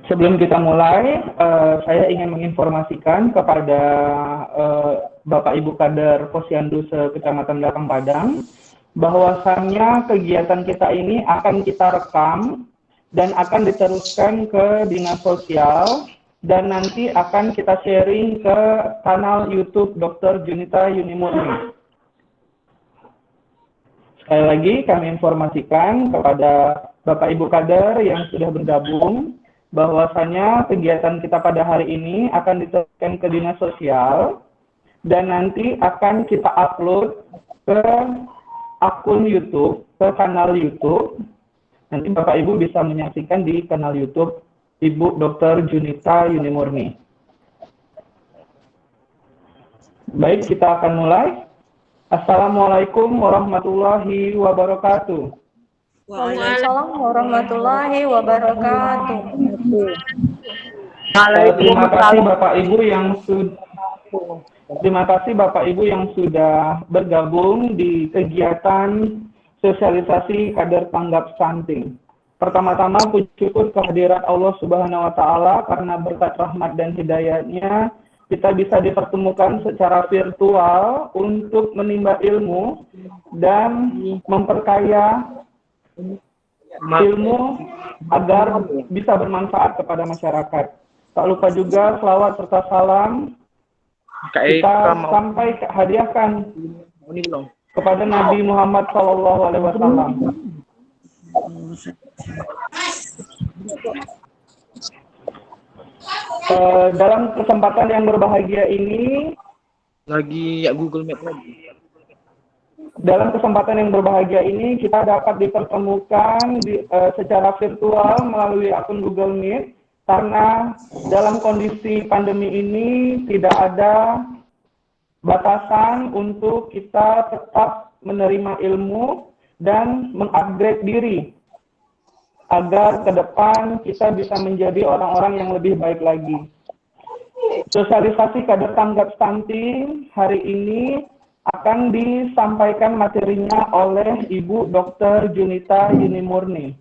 Sebelum kita mulai, saya ingin menginformasikan kepada Bapak Ibu Kader Posyandu Kecamatan Belakang Padang, bahwasannya kegiatan kita ini akan kita rekam dan akan diteruskan ke Dinas Sosial dan nanti akan kita sharing ke kanal YouTube Dr. Junita Yunimurni. Sekali lagi kami informasikan kepada Bapak Ibu Kader yang sudah bergabung bahwasanya kegiatan kita pada hari ini akan diteruskan ke Dinas Sosial dan nanti akan kita upload ke akun YouTube, ke kanal YouTube. Nanti Bapak Ibu bisa menyaksikan di kanal YouTube Ibu Dr. Junita Yunimurni. Baik, kita akan mulai. Assalamualaikum warahmatullahi wabarakatuh. Waalaikumsalam warahmatullahi wabarakatuh. Terima kasih Bapak Ibu yang sudah bergabung di kegiatan sosialisasi kader tanggap stunting. Pertama-tama puji syukur kehadirat Allah Subhanahu wa taala karena berkat rahmat dan hidayahnya kita bisa dipertemukan secara virtual untuk menimba ilmu dan memperkaya ilmu agar bisa bermanfaat kepada masyarakat. Tak lupa juga selawat serta salam kita sampai hadiahkan kepada Nabi Muhammad SAW. Dalam kesempatan yang berbahagia ini, Google Map lagi. Dalam kesempatan yang berbahagia ini, kita dapat dipertemukan secara virtual melalui akun Google Meet, karena dalam kondisi pandemi ini tidak ada batasan untuk kita tetap menerima ilmu dan mengupgrade diri, agar ke depan kita bisa menjadi orang-orang yang lebih baik lagi. Sosialisasi kader tanggap stunting hari ini akan disampaikan materinya oleh Ibu Dr. Junita Yunimurni.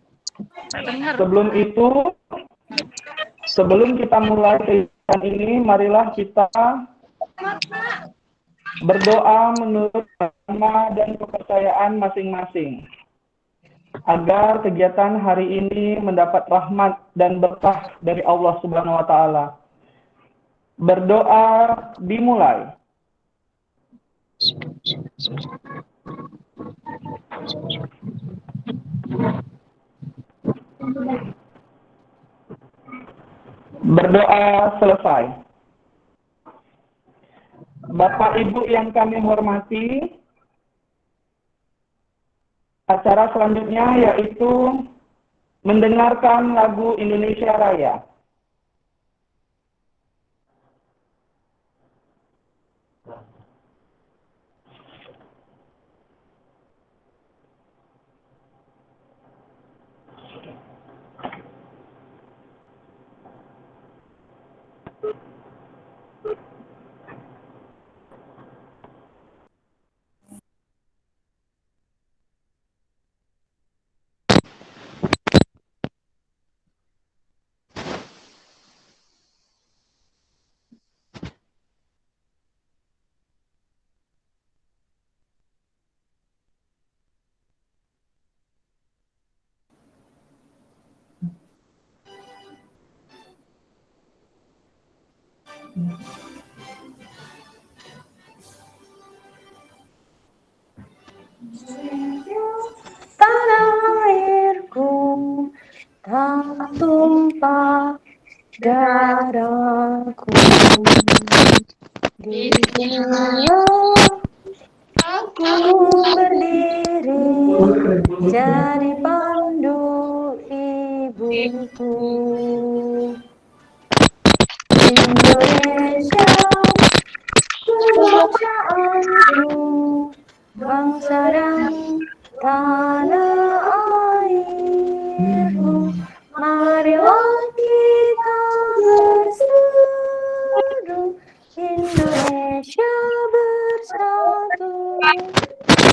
Sebelum kita mulai kegiatan ini, marilah kita berdoa menurut agama dan kepercayaan masing-masing, agar kegiatan hari ini mendapat rahmat dan berkah dari Allah Subhanahu wa taala. Berdoa dimulai. Berdoa selesai. Bapak Ibu yang kami hormati, acara selanjutnya yaitu mendengarkan lagu Indonesia Raya. Tanah airku tak tumpah darahku, di sinilah aku berdiri jadi pandu ibuku. Indonesia kebangsaanku, bangsa dan tanah airku, marilah kita bersatu, Indonesia bersatu.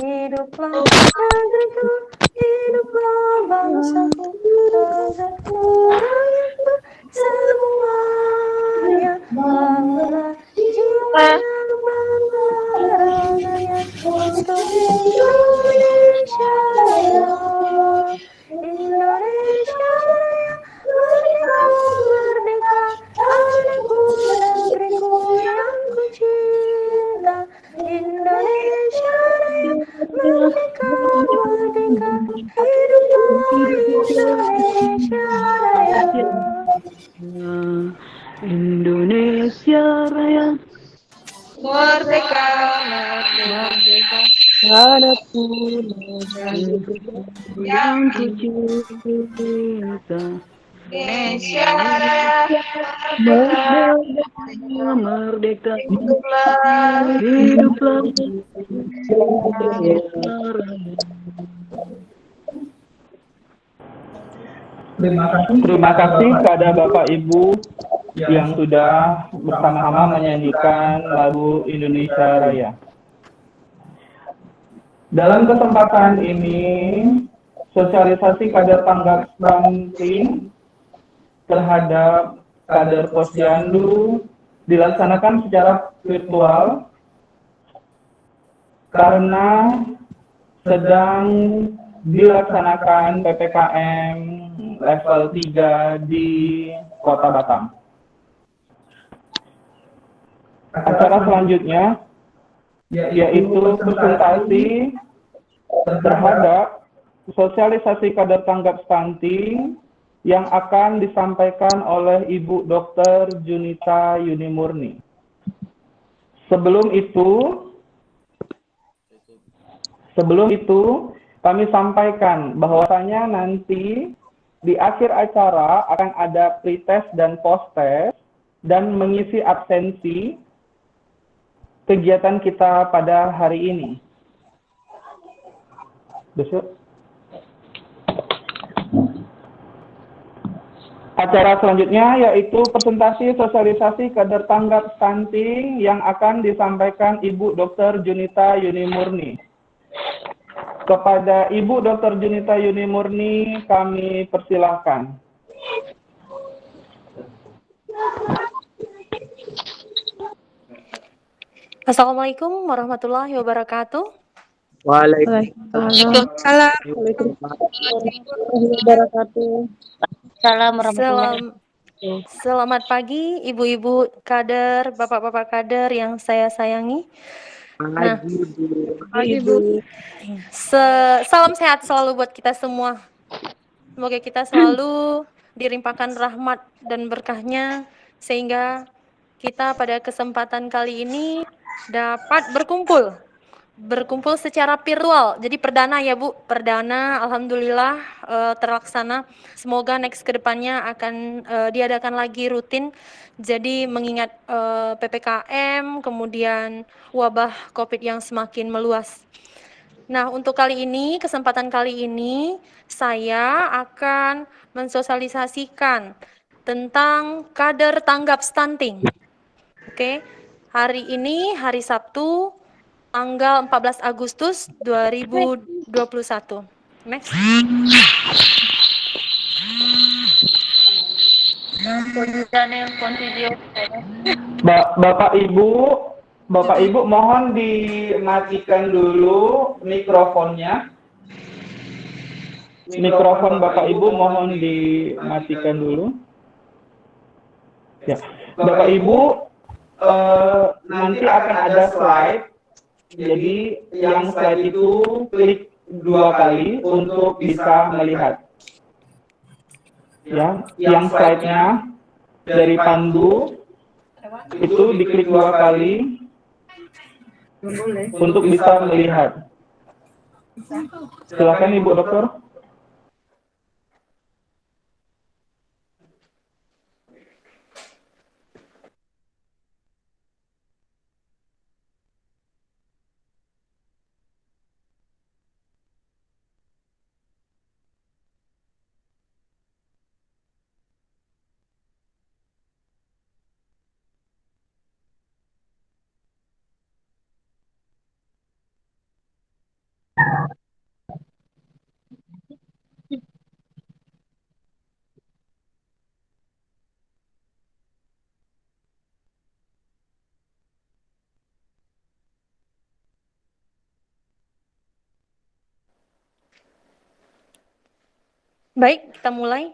Hiduplah negeriku, hiduplah bangsaku, bangsaku rakyat Adapun yang ku cinta, Indonesia merdeka, merdeka, hiduplah. hiduplah Indonesia. Terima kasih kepada Bapak Ibu yang sudah bersama-sama menyanyikan lagu Indonesia Raya. Dalam kesempatan ini, sosialisasi kader tanggap stunting terhadap kader Posyandu dilaksanakan secara virtual karena sedang dilaksanakan PPKM level 3 di Kota Batam. Acara selanjutnya yaitu presentasi terhadap sosialisasi kader tanggap stunting yang akan disampaikan oleh Ibu Dr. Junita Yunimurni. Sebelum itu, kami sampaikan bahwasanya nanti di akhir acara akan ada pretest dan post-test dan mengisi absensi kegiatan kita pada hari ini. Besok. Acara selanjutnya yaitu presentasi sosialisasi kader tanggap stunting yang akan disampaikan Ibu Dr. Junita Yunimurni. Kepada Ibu Dr. Junita Yunimurni kami persilahkan. Assalamualaikum warahmatullahi wabarakatuh. Waalaikumsalam. Selamat pagi ibu-ibu kader, bapak-bapak kader yang saya sayangi. Nah, salam sehat selalu buat kita semua. Semoga kita selalu dilimpahkan rahmat dan berkahnya sehingga kita pada kesempatan kali ini dapat berkumpul secara virtual. Jadi perdana ya Bu, perdana alhamdulillah terlaksana. Semoga next ke depannya akan diadakan lagi rutin. Jadi mengingat PPKM, kemudian wabah Covid yang semakin meluas. Nah, untuk kesempatan kali ini saya akan mensosialisasikan tentang kader tanggap stunting. Oke. Hari ini hari Sabtu tanggal 14 Agustus 2021. Next. Bapak Ibu mohon dimatikan dulu mikrofonnya. Mikrofon Bapak Ibu mohon dimatikan dulu. Ya. Bapak Ibu nanti akan ada slide. Jadi yang slide itu klik 2 kali untuk bisa melihat. Ya, yang slide-nya dari pandu itu diklik 2 kali untuk bisa melihat. Silakan Ibu Dokter. Baik, kita mulai.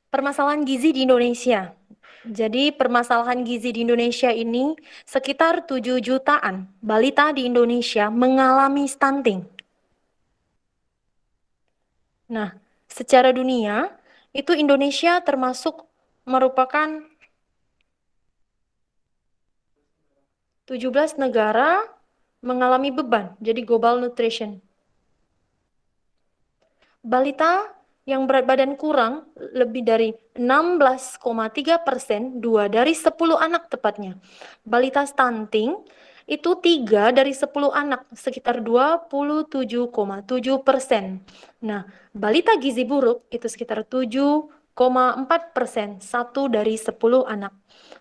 Permasalahan gizi di Indonesia. Jadi permasalahan gizi di Indonesia ini sekitar 7 jutaan balita di Indonesia mengalami stunting. Nah, secara dunia itu Indonesia termasuk merupakan 17 negara mengalami beban, jadi global nutrition. Balita yang berat badan kurang lebih dari 16,3%, 2 dari 10 anak tepatnya. Balita stunting itu 3 dari 10 anak, sekitar 27,7%. Nah, balita gizi buruk itu sekitar 7,4%, 1 dari 10 anak.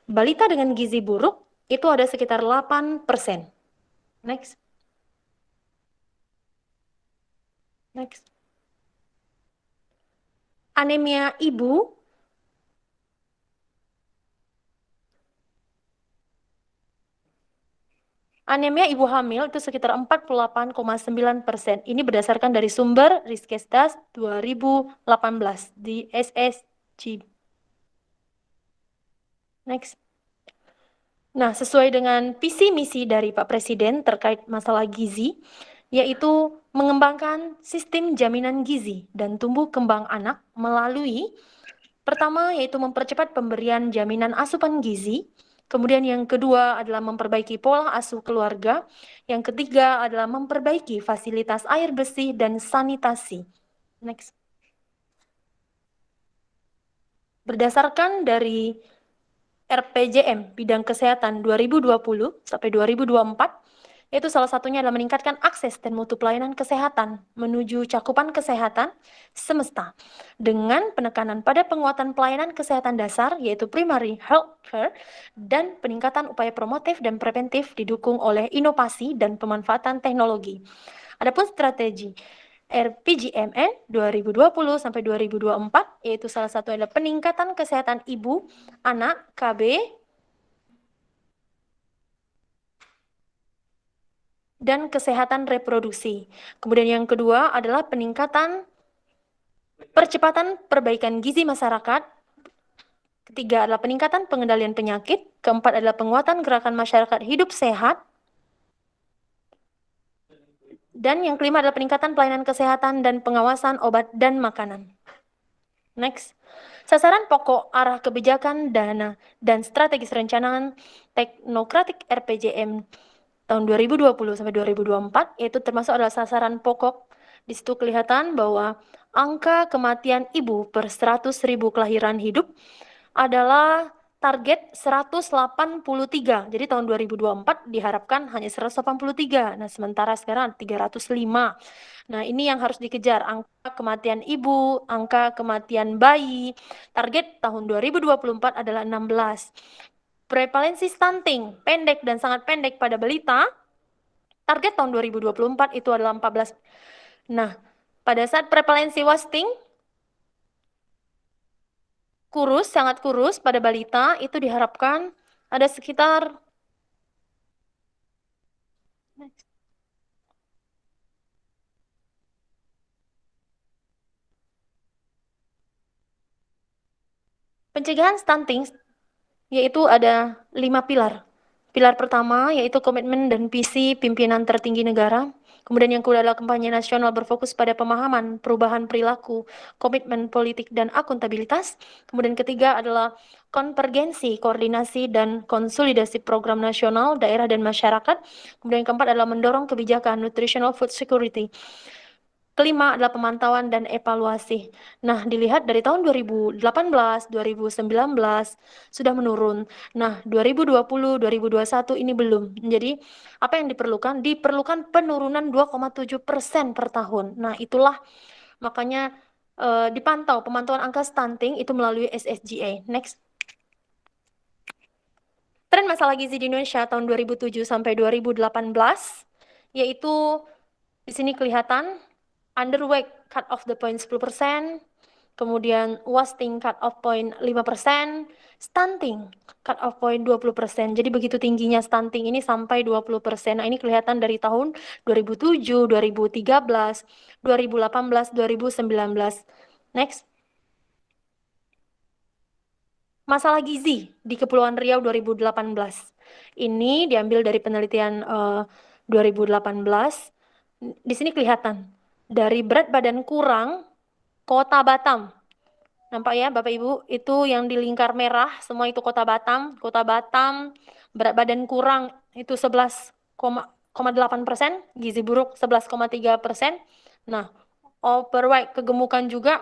Balita dengan gizi buruk itu ada sekitar 8%. Next. Next. Anemia ibu hamil itu sekitar 48,9%. Ini berdasarkan dari sumber Riskesdas 2018 di SSG. Next. Nah, sesuai dengan visi misi dari Pak Presiden terkait masalah gizi, yaitu mengembangkan sistem jaminan gizi dan tumbuh kembang anak melalui pertama yaitu mempercepat pemberian jaminan asupan gizi, kemudian yang kedua adalah memperbaiki pola asuh keluarga, yang ketiga adalah memperbaiki fasilitas air bersih dan sanitasi. Next. Berdasarkan dari RPJM bidang kesehatan 2020 sampai 2024, yaitu salah satunya adalah meningkatkan akses dan mutu pelayanan kesehatan menuju cakupan kesehatan semesta dengan penekanan pada penguatan pelayanan kesehatan dasar yaitu primary health care dan peningkatan upaya promotif dan preventif didukung oleh inovasi dan pemanfaatan teknologi. Adapun strategi RPJMN 2020 sampai 2024 yaitu salah satu adalah peningkatan kesehatan ibu, anak, KB, dan kesehatan reproduksi. Kemudian yang kedua adalah peningkatan percepatan perbaikan gizi masyarakat. Ketiga adalah peningkatan pengendalian penyakit. Keempat adalah penguatan gerakan masyarakat hidup sehat. Dan yang kelima adalah peningkatan pelayanan kesehatan dan pengawasan obat dan makanan. Next. Sasaran pokok arah kebijakan dana dan strategis rencanaan teknokratik RPJM tahun 2020 sampai 2024 yaitu termasuk adalah sasaran pokok. Di situ kelihatan bahwa angka kematian ibu per 100.000 kelahiran hidup adalah target 183. Jadi tahun 2024 diharapkan hanya 183. Nah, sementara sekarang 305. Nah, ini yang harus dikejar, angka kematian ibu, angka kematian bayi. Target tahun 2024 adalah 16. Prevalensi stunting, pendek dan sangat pendek pada balita, target tahun 2024 itu adalah 14. Nah, pada saat prevalensi wasting, kurus, sangat kurus pada balita, itu diharapkan ada sekitar pencegahan stunting yaitu ada 5 pilar. Pilar pertama yaitu komitmen dan visi pimpinan tertinggi negara. Kemudian yang kedua adalah kampanye nasional berfokus pada pemahaman, perubahan perilaku, komitmen politik, dan akuntabilitas. Kemudian ketiga adalah konvergensi, koordinasi, dan konsolidasi program nasional, daerah, dan masyarakat. Kemudian yang keempat adalah mendorong kebijakan nutritional food security. Kelima adalah pemantauan dan evaluasi. Nah, dilihat dari tahun 2018, 2019 sudah menurun. Nah, 2020, 2021 ini belum. Jadi, apa yang diperlukan? Diperlukan penurunan 2,7% per tahun. Nah, itulah makanya dipantau pemantauan angka stunting itu melalui SSGA. Next. Tren masalah gizi di Indonesia tahun 2007 sampai 2018 yaitu di sini kelihatan underweight cut off the point 10%, kemudian wasting cut off point 5%, stunting cut off point 20%. Jadi begitu tingginya stunting ini sampai 20%. Nah, ini kelihatan dari tahun 2007, 2013, 2018, 2019. Next. Masalah gizi di Kepulauan Riau 2018. Ini diambil dari penelitian 2018. Di sini kelihatan dari berat badan kurang Kota Batam. Nampak ya Bapak Ibu, itu yang di lingkar merah semua itu Kota Batam. Kota Batam berat badan kurang itu 11, 11,8%, gizi buruk 11,3%. Nah, overweight, kegemukan juga,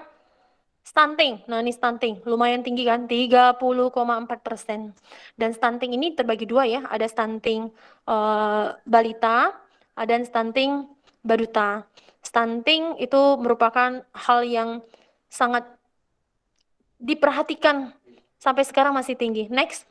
stunting. Nah, ini stunting, lumayan tinggi kan, 30,4%. Dan stunting ini terbagi dua ya, ada stunting balita, ada stunting baduta. Stunting itu merupakan hal yang sangat diperhatikan sampai sekarang masih tinggi. Next.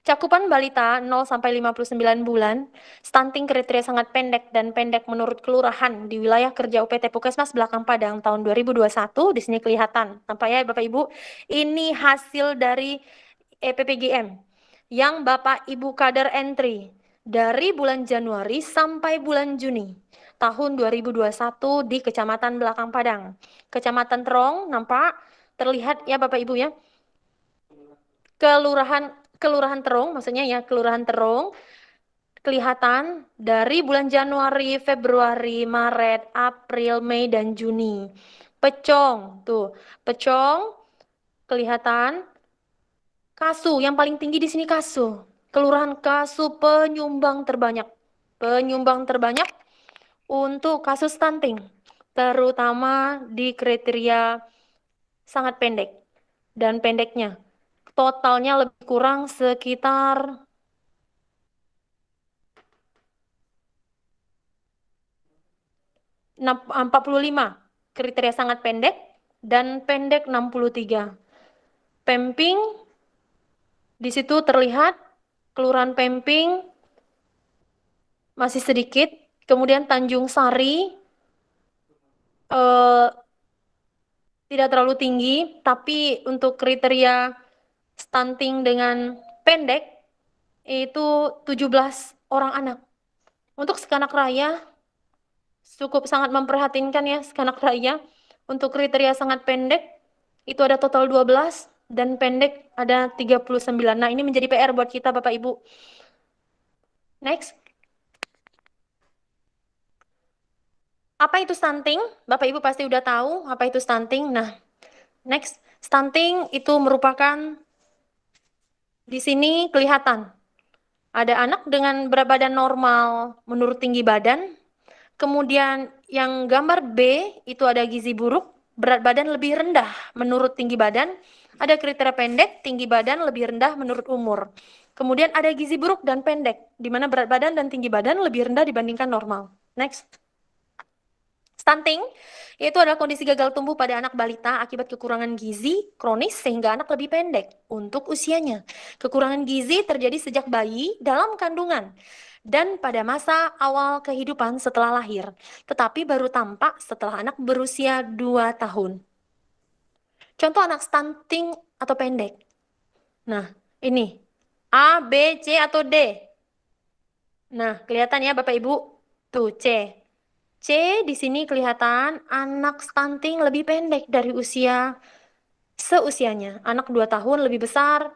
Cakupan balita 0 sampai 59 bulan, stunting kriteria sangat pendek dan pendek menurut kelurahan di wilayah kerja UPT Puskesmas Belakang Padang tahun 2021. Di sini kelihatan, nampak ya Bapak Ibu, ini hasil dari EPPGM yang Bapak Ibu kader entry dari bulan Januari sampai bulan Juni tahun 2021 di Kecamatan Belakang Padang. Kecamatan Terong, nampak terlihat ya Bapak Ibu ya. Kelurahan Terong, maksudnya ya Kelurahan Terong, kelihatan dari bulan Januari, Februari, Maret, April, Mei, dan Juni. Pecong, tuh, Pecong kelihatan. Kasu, yang paling tinggi di sini Kasu. Kelurahan Kasu penyumbang terbanyak. Penyumbang terbanyak untuk kasus stunting, terutama di kriteria sangat pendek. Dan pendeknya, totalnya lebih kurang sekitar 45 kriteria sangat pendek dan pendek 63. Pemping di situ terlihat Kelurahan Pemping masih sedikit, kemudian Tanjung Sari tidak terlalu tinggi, tapi untuk kriteria stunting dengan pendek itu 17 orang anak. Untuk Sekanak Raya cukup sangat memprihatinkan ya Sekanak Raya. Untuk kriteria sangat pendek itu ada total 12 dan pendek ada 39. Nah, ini menjadi PR buat kita Bapak Ibu. Next. Apa itu stunting? Bapak Ibu pasti udah tahu apa itu stunting. Nah, next. Stunting itu merupakan di sini kelihatan ada anak dengan berat badan normal menurut tinggi badan. Kemudian yang gambar B itu ada gizi buruk, berat badan lebih rendah menurut tinggi badan. Ada kriteria pendek, tinggi badan lebih rendah menurut umur. Kemudian ada gizi buruk dan pendek, di mana berat badan dan tinggi badan lebih rendah dibandingkan normal. Next. Stunting, yaitu adalah kondisi gagal tumbuh pada anak balita akibat kekurangan gizi kronis sehingga anak lebih pendek untuk usianya. Kekurangan gizi terjadi sejak bayi dalam kandungan dan pada masa awal kehidupan setelah lahir, tetapi baru tampak setelah anak berusia 2 tahun. Contoh anak stunting atau pendek. Nah, ini A, B, C, atau D? Nah, kelihatan ya Bapak Ibu? Tuh, C. C di sini kelihatan anak stunting lebih pendek dari usia seusianya. Anak 2 tahun lebih besar.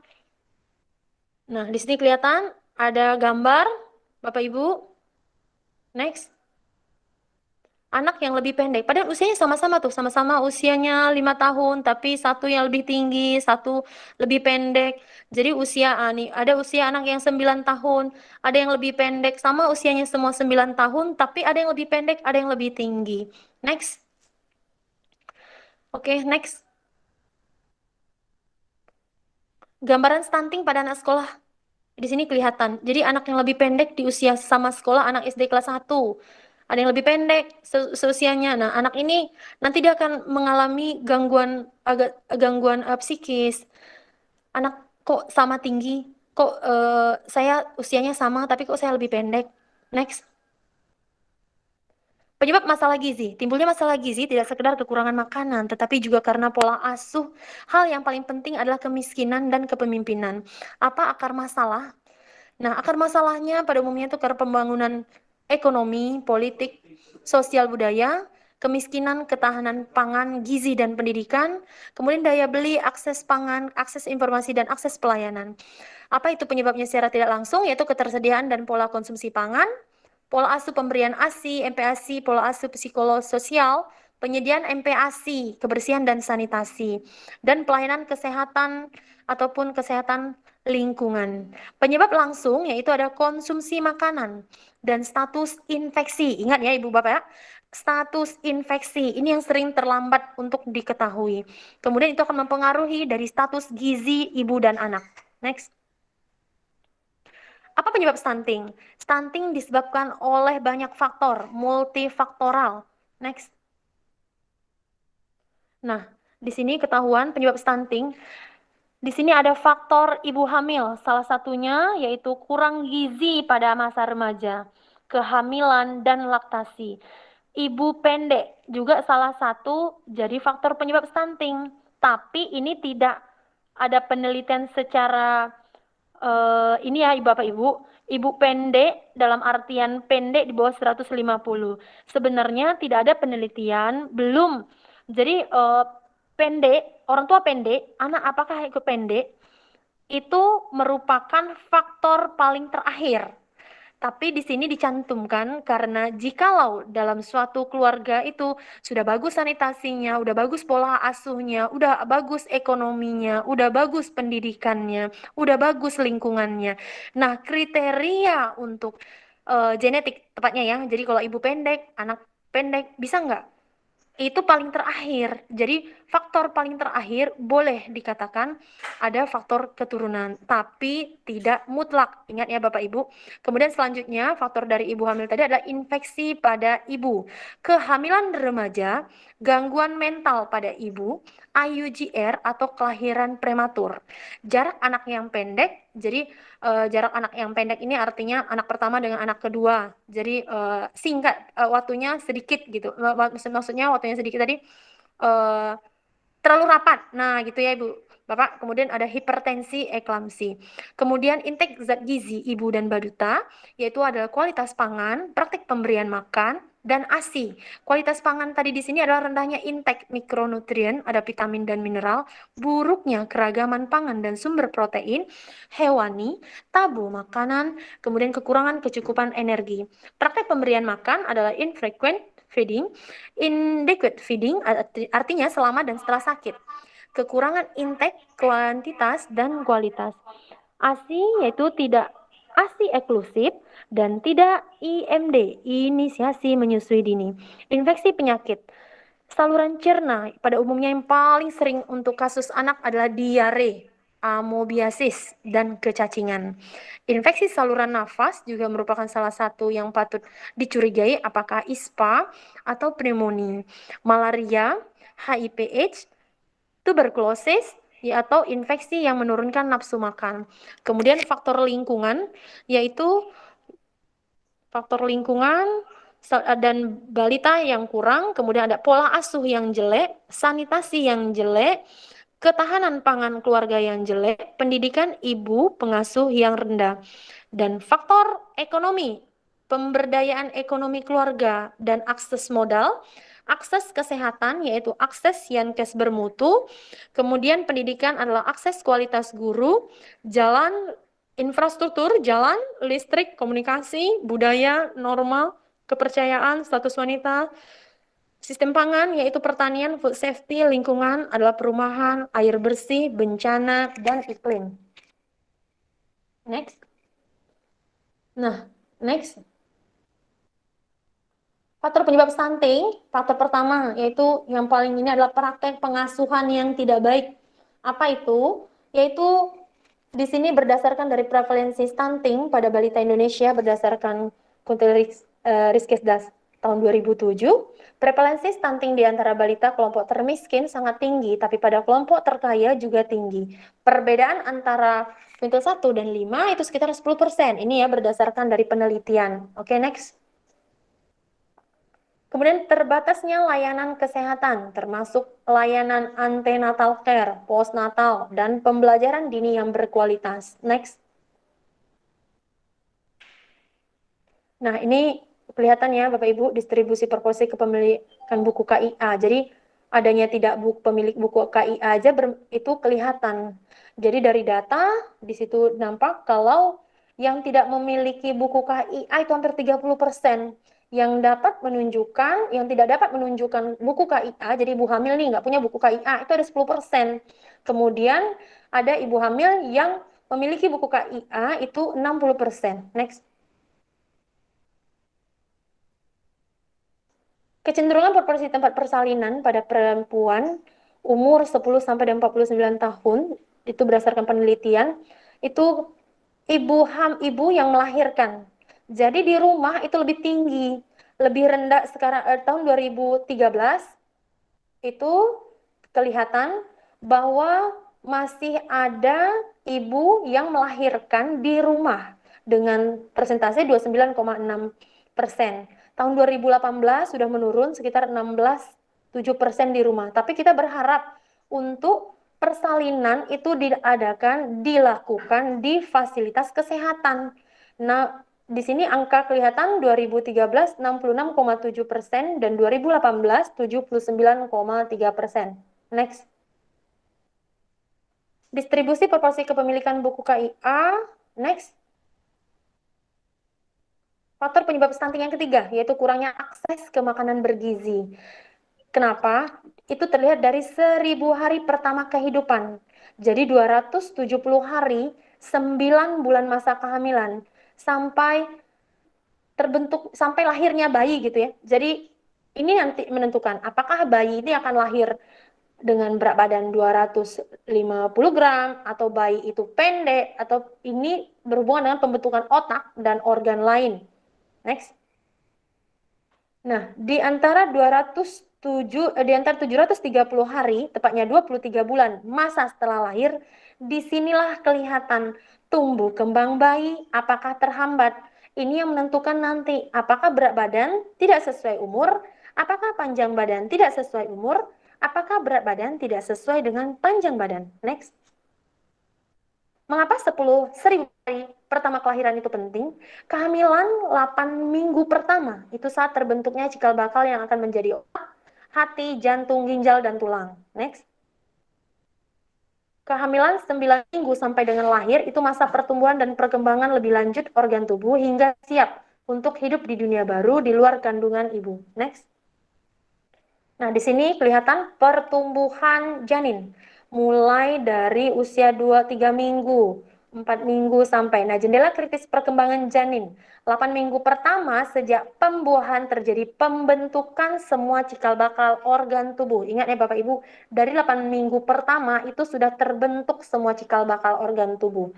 Nah, di sini kelihatan ada gambar Bapak Ibu. Next. Anak yang lebih pendek. Padahal usianya sama-sama tuh, sama-sama usianya 5 tahun, tapi satu yang lebih tinggi, satu lebih pendek. Jadi usia nih, ada usia anak yang 9 tahun, ada yang lebih pendek, sama usianya semua 9 tahun, tapi ada yang lebih pendek, ada yang lebih tinggi. Next. Oke, next. Gambaran stunting pada anak sekolah. Di sini kelihatan. Jadi anak yang lebih pendek di usia sama sekolah, anak SD kelas 1. Ada yang lebih pendek seusianya. Nah, anak ini nanti dia akan mengalami gangguan psikis. Anak kok sama tinggi, kok saya usianya sama tapi kok saya lebih pendek. Next. Penyebab masalah gizi. Timbulnya masalah gizi tidak sekedar kekurangan makanan, tetapi juga karena pola asuh. Hal yang paling penting adalah kemiskinan dan kepemimpinan. Apa akar masalah? Nah, akar masalahnya pada umumnya itu karena pembangunan ekonomi, politik, sosial budaya, kemiskinan, ketahanan pangan, gizi dan pendidikan, kemudian daya beli, akses pangan, akses informasi, dan akses pelayanan. Apa itu penyebabnya secara tidak langsung? Yaitu ketersediaan dan pola konsumsi pangan, pola asuh pemberian ASI, MPASI, pola asuh psikososial, penyediaan MPASI, kebersihan dan sanitasi, dan pelayanan kesehatan ataupun kesehatan lingkungan. Penyebab langsung yaitu ada konsumsi makanan dan status infeksi. Ingat ya Ibu Bapak ya, status infeksi ini yang sering terlambat untuk diketahui. Kemudian itu akan mempengaruhi dari status gizi ibu dan anak. Next. Apa penyebab stunting? Stunting disebabkan oleh banyak faktor, multifaktoral. Next. Nah, di sini ketahuan penyebab stunting. Di sini ada faktor ibu hamil, salah satunya yaitu kurang gizi pada masa remaja, kehamilan dan laktasi. Ibu pendek juga salah satu jadi faktor penyebab stunting. Tapi ini tidak ada penelitian secara ini ya Bapak Ibu. Ibu pendek dalam artian pendek di bawah 150. Sebenarnya tidak ada penelitian, belum. Jadi pendek, orang tua pendek, anak apakah ikut pendek, itu merupakan faktor paling terakhir. Tapi di sini dicantumkan karena jikalau dalam suatu keluarga itu sudah bagus sanitasinya, udah bagus pola asuhnya, udah bagus ekonominya, udah bagus pendidikannya, udah bagus lingkungannya. Nah, kriteria untuk genetik tepatnya ya. Jadi kalau ibu pendek, anak pendek, bisa nggak? Itu paling terakhir. Jadi faktor paling terakhir boleh dikatakan ada faktor keturunan, tapi tidak mutlak. Ingat ya Bapak Ibu. Kemudian selanjutnya faktor dari ibu hamil tadi adalah infeksi pada ibu, kehamilan remaja, gangguan mental pada ibu, IUGR atau kelahiran prematur. Jarak anak yang pendek, jadi jarak anak yang pendek ini artinya anak pertama dengan anak kedua. Jadi singkat waktunya sedikit gitu. Maksudnya waktunya sedikit tadi terlalu rapat. Nah, gitu ya Ibu. Bapak, kemudian ada hipertensi, eklamsi. Kemudian intake zat gizi ibu dan baduta, yaitu adalah kualitas pangan, praktik pemberian makan, dan ASI. Kualitas pangan tadi di sini adalah rendahnya intake mikronutrien, ada vitamin dan mineral, buruknya keragaman pangan dan sumber protein, hewani, tabu makanan, kemudian kekurangan kecukupan energi. Praktek pemberian makan adalah infrequent feeding, inadequate feeding, artinya selama dan setelah sakit. Kekurangan intake, kuantitas, dan kualitas. ASI yaitu tidak ASI eksklusif dan tidak IMD, inisiasi menyusui dini. Infeksi penyakit. Saluran cerna pada umumnya yang paling sering untuk kasus anak adalah diare, amoebiasis, dan kecacingan. Infeksi saluran nafas juga merupakan salah satu yang patut dicurigai apakah ISPA atau pneumonia, malaria, HIV/AIDS, tuberkulosis, atau infeksi yang menurunkan nafsu makan. Kemudian faktor lingkungan, yaitu faktor lingkungan dan balita yang kurang, kemudian ada pola asuh yang jelek, sanitasi yang jelek, ketahanan pangan keluarga yang jelek, pendidikan ibu pengasuh yang rendah, dan faktor ekonomi, pemberdayaan ekonomi keluarga, dan akses modal, akses kesehatan yaitu akses Yankes bermutu, kemudian pendidikan adalah akses kualitas guru, jalan infrastruktur, jalan, listrik, komunikasi, budaya, norma, kepercayaan, status wanita, sistem pangan yaitu pertanian, food safety, lingkungan adalah perumahan, air bersih, bencana, dan iklim. Next. Nah, next. Faktor penyebab stunting, faktor pertama yaitu yang paling ini adalah praktek pengasuhan yang tidak baik. Apa itu? Yaitu di sini berdasarkan dari prevalensi stunting pada balita Indonesia berdasarkan Riskesdas tahun 2007, prevalensi stunting di antara balita kelompok termiskin sangat tinggi, tapi pada kelompok terkaya juga tinggi. Perbedaan antara quintile 1 dan 5 itu sekitar 10%. Ini ya berdasarkan dari penelitian. Oke, next. Kemudian terbatasnya layanan kesehatan, termasuk layanan antenatal care, postnatal, dan pembelajaran dini yang berkualitas. Next. Nah, ini kelihatan ya Bapak Ibu, distribusi proporsi kepemilikan buku KIA. Jadi, adanya tidak pemilik buku KIA aja itu kelihatan. Jadi, dari data, di situ nampak kalau yang tidak memiliki buku KIA itu hampir 30%. Yang tidak dapat menunjukkan buku KIA, jadi ibu hamil nih nggak punya buku KIA, itu ada 10%. Kemudian ada ibu hamil yang memiliki buku KIA itu 60%. Next. Kecenderungan proporsi tempat persalinan pada perempuan umur 10 sampai 49 tahun itu berdasarkan penelitian itu ibu yang melahirkan. Jadi di rumah itu lebih tinggi, lebih rendah sekarang tahun 2013 itu kelihatan bahwa masih ada ibu yang melahirkan di rumah dengan persentase 29,6%. Tahun 2018 sudah menurun sekitar 16,7% di rumah. Tapi kita berharap untuk persalinan itu dilakukan di fasilitas kesehatan. Nah, di sini angka kelihatan 2013 66,7% dan 2018 79,3%. Next. Distribusi proporsi kepemilikan buku KIA. Next. Faktor penyebab stunting yang ketiga, yaitu kurangnya akses ke makanan bergizi. Kenapa? Itu terlihat dari 1000 hari pertama kehidupan. Jadi 270 hari, 9 bulan masa kehamilan, sampai lahirnya bayi gitu ya. Jadi ini nanti menentukan apakah bayi ini akan lahir dengan berat badan 250 gram, atau bayi itu pendek, atau ini berhubungan dengan pembentukan otak dan organ lain. Next. Nah, di antara 730 hari, tepatnya 23 bulan masa setelah lahir, disinilah kelihatan tumbuh kembang bayi, apakah terhambat. Ini yang menentukan nanti apakah berat badan tidak sesuai umur, apakah panjang badan tidak sesuai umur, apakah berat badan tidak sesuai dengan panjang badan. Next. Mengapa 10.000 hari pertama kelahiran itu penting? Kehamilan 8 minggu pertama itu saat terbentuknya cikal bakal yang akan menjadi otak, hati, jantung, ginjal, dan tulang. Next. Kehamilan 9 minggu sampai dengan lahir itu masa pertumbuhan dan perkembangan lebih lanjut organ tubuh hingga siap untuk hidup di dunia baru di luar kandungan ibu. Next. Nah, di sini kelihatan pertumbuhan janin. Mulai dari usia 2-3 minggu, 4 minggu sampai. Nah, jendela kritis perkembangan janin. 8 minggu pertama sejak pembuahan terjadi pembentukan semua cikal bakal organ tubuh. Ingat ya Bapak Ibu, dari 8 minggu pertama itu sudah terbentuk semua cikal bakal organ tubuh.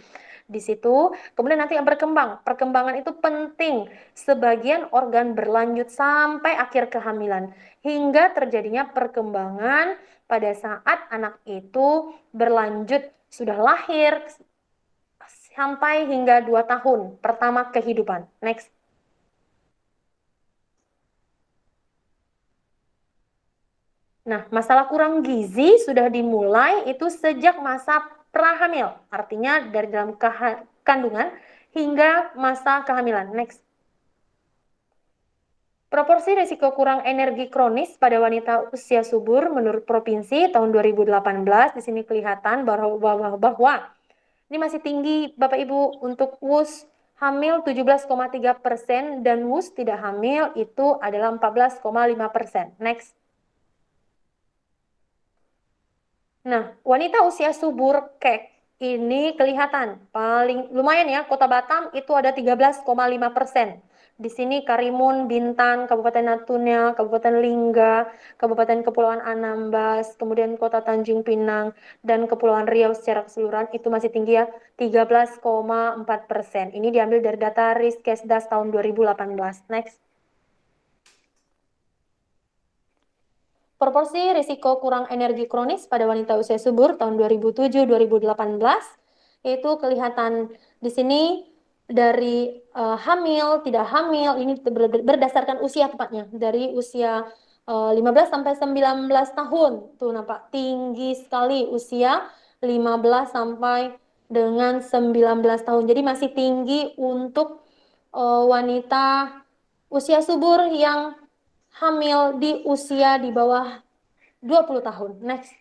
Di situ, kemudian nanti yang berkembang. Perkembangan itu penting. Sebagian organ berlanjut sampai akhir kehamilan. Hingga terjadinya perkembangan pada saat anak itu berlanjut, sudah lahir, sampai hingga 2 tahun pertama kehidupan. Next. Nah, masalah kurang gizi sudah dimulai itu sejak masa prahamil, artinya dari dalam kandungan hingga masa kehamilan. Next. Proporsi risiko kurang energi kronis pada wanita usia subur menurut provinsi tahun 2018 di sini kelihatan bahwa ini masih tinggi Bapak Ibu untuk WUS hamil 17,3% dan WUS tidak hamil itu adalah 14,5%. Next. Nah, wanita usia subur KEK ini kelihatan paling lumayan ya, Kota Batam itu ada 13,5%. Di sini Karimun, Bintan, Kabupaten Natuna, Kabupaten Lingga, Kabupaten Kepulauan Anambas, kemudian Kota Tanjung Pinang, dan Kepulauan Riau secara keseluruhan itu masih tinggi ya, 13,4%. Ini diambil dari data Riskesdas tahun 2018. Next. Proporsi risiko kurang energi kronis pada wanita usia subur tahun 2007-2018 itu kelihatan di sini dari hamil, tidak hamil, ini berdasarkan usia tepatnya, dari usia 15 sampai 19 tahun. Tuh nampak tinggi sekali usia 15 sampai dengan 19 tahun. Jadi masih tinggi untuk wanita usia subur yang hamil di usia di bawah 20 tahun. Next.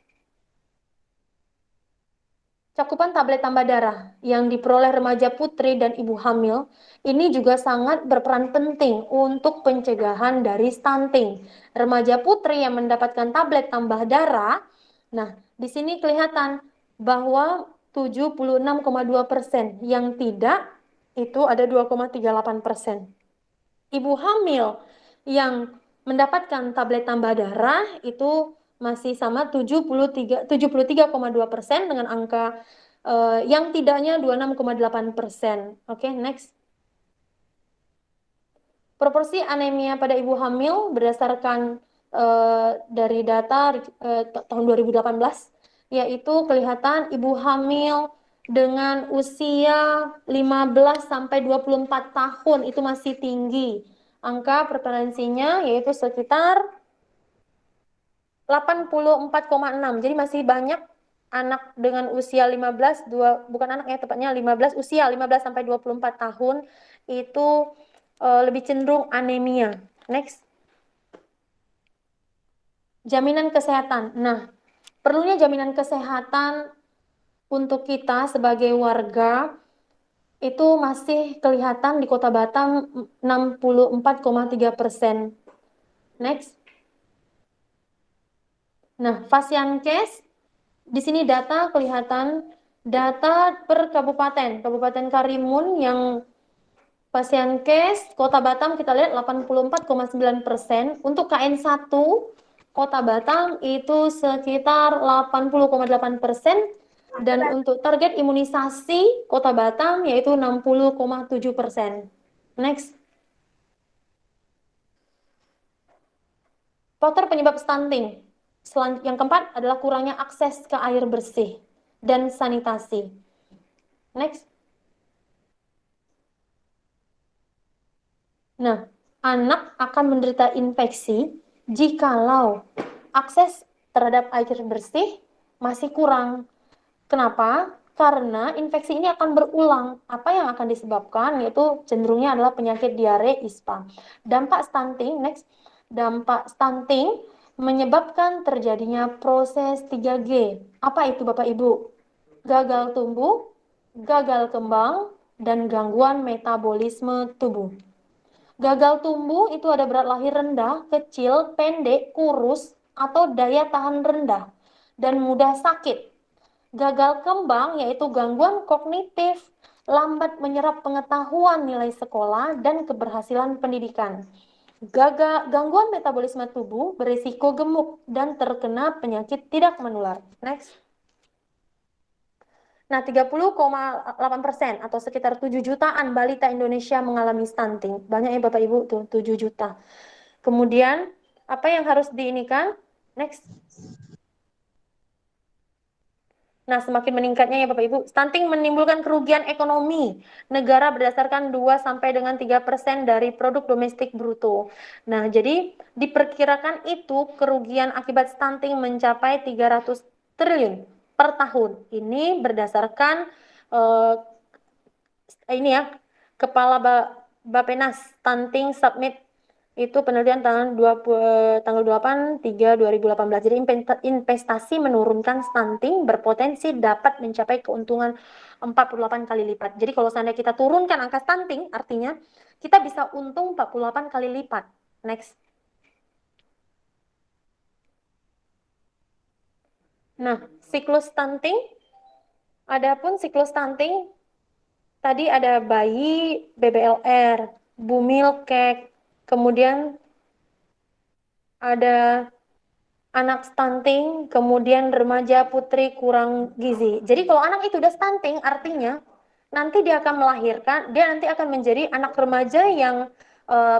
Cakupan tablet tambah darah yang diperoleh remaja putri dan ibu hamil ini juga sangat berperan penting untuk pencegahan dari stunting. Remaja putri yang mendapatkan tablet tambah darah, nah di sini kelihatan bahwa 76,2%. Yang tidak itu ada 2,38%. Ibu hamil yang mendapatkan tablet tambah darah itu masih sama 73,2% dengan angka yang tidaknya 26,8%. Oke, next. Proporsi anemia pada ibu hamil berdasarkan dari data tahun 2018, yaitu kelihatan ibu hamil dengan usia 15 sampai 24 tahun itu masih tinggi. Angka prevalensinya yaitu sekitar 84,6. Jadi masih banyak anak dengan usia 15, bukan anaknya tepatnya 15, usia 15 sampai 24 tahun itu lebih cenderung anemia. Next. Jaminan kesehatan. Nah, perlunya jaminan kesehatan untuk kita sebagai warga itu masih kelihatan di Kota Batam 64,3%. Next. Nah, Fasiankes, di sini data kelihatan data per kabupaten. Kabupaten Karimun yang Fasiankes Kota Batam kita lihat 84,9%. Untuk KN1 Kota Batam itu sekitar 80,8%. Dan untuk target imunisasi Kota Batam yaitu 60,7%. Next. Faktor penyebab stunting. Yang keempat adalah kurangnya akses ke air bersih dan sanitasi. Next. Nah, anak akan menderita infeksi jikalau akses terhadap air bersih masih kurang. Kenapa? Karena infeksi ini akan berulang. Apa yang akan disebabkan? Yaitu cenderungnya adalah penyakit diare, ispa. Dampak stunting, next. Dampak stunting menyebabkan terjadinya proses 3G. Apa itu Bapak Ibu? Gagal tumbuh, gagal kembang, dan gangguan metabolisme tubuh. Gagal tumbuh itu ada berat lahir rendah, kecil, pendek, kurus, atau daya tahan rendah, dan mudah sakit. Gagal kembang yaitu gangguan kognitif, lambat menyerap pengetahuan nilai sekolah, dan keberhasilan pendidikan. Gangguan metabolisme tubuh berisiko gemuk dan terkena penyakit tidak menular. Next. Nah, 30,8% atau sekitar 7 jutaan balita Indonesia mengalami stunting. Banyak ya Bapak Ibu tuh, 7 juta. Kemudian, apa yang harus diinikan? Next. Nah, semakin meningkatnya ya Bapak Ibu, stunting menimbulkan kerugian ekonomi negara berdasarkan 2 sampai dengan 3% dari produk domestik bruto. Nah, jadi diperkirakan itu kerugian akibat stunting mencapai 300 triliun per tahun. Ini berdasarkan ini ya, Kepala Bappenas Stunting Summit itu penelitian tanggal 8/3/2018. Jadi investasi menurunkan stunting berpotensi dapat mencapai keuntungan 48 kali lipat. Jadi kalau seandainya kita turunkan angka stunting, artinya kita bisa untung 48 kali lipat. Next. Nah, siklus stunting. Adapun siklus stunting, tadi ada bayi BBLR, bumil kek, kemudian ada anak stunting, kemudian remaja putri kurang gizi. Jadi kalau anak itu udah stunting, artinya nanti dia akan melahirkan, dia nanti akan menjadi anak remaja yang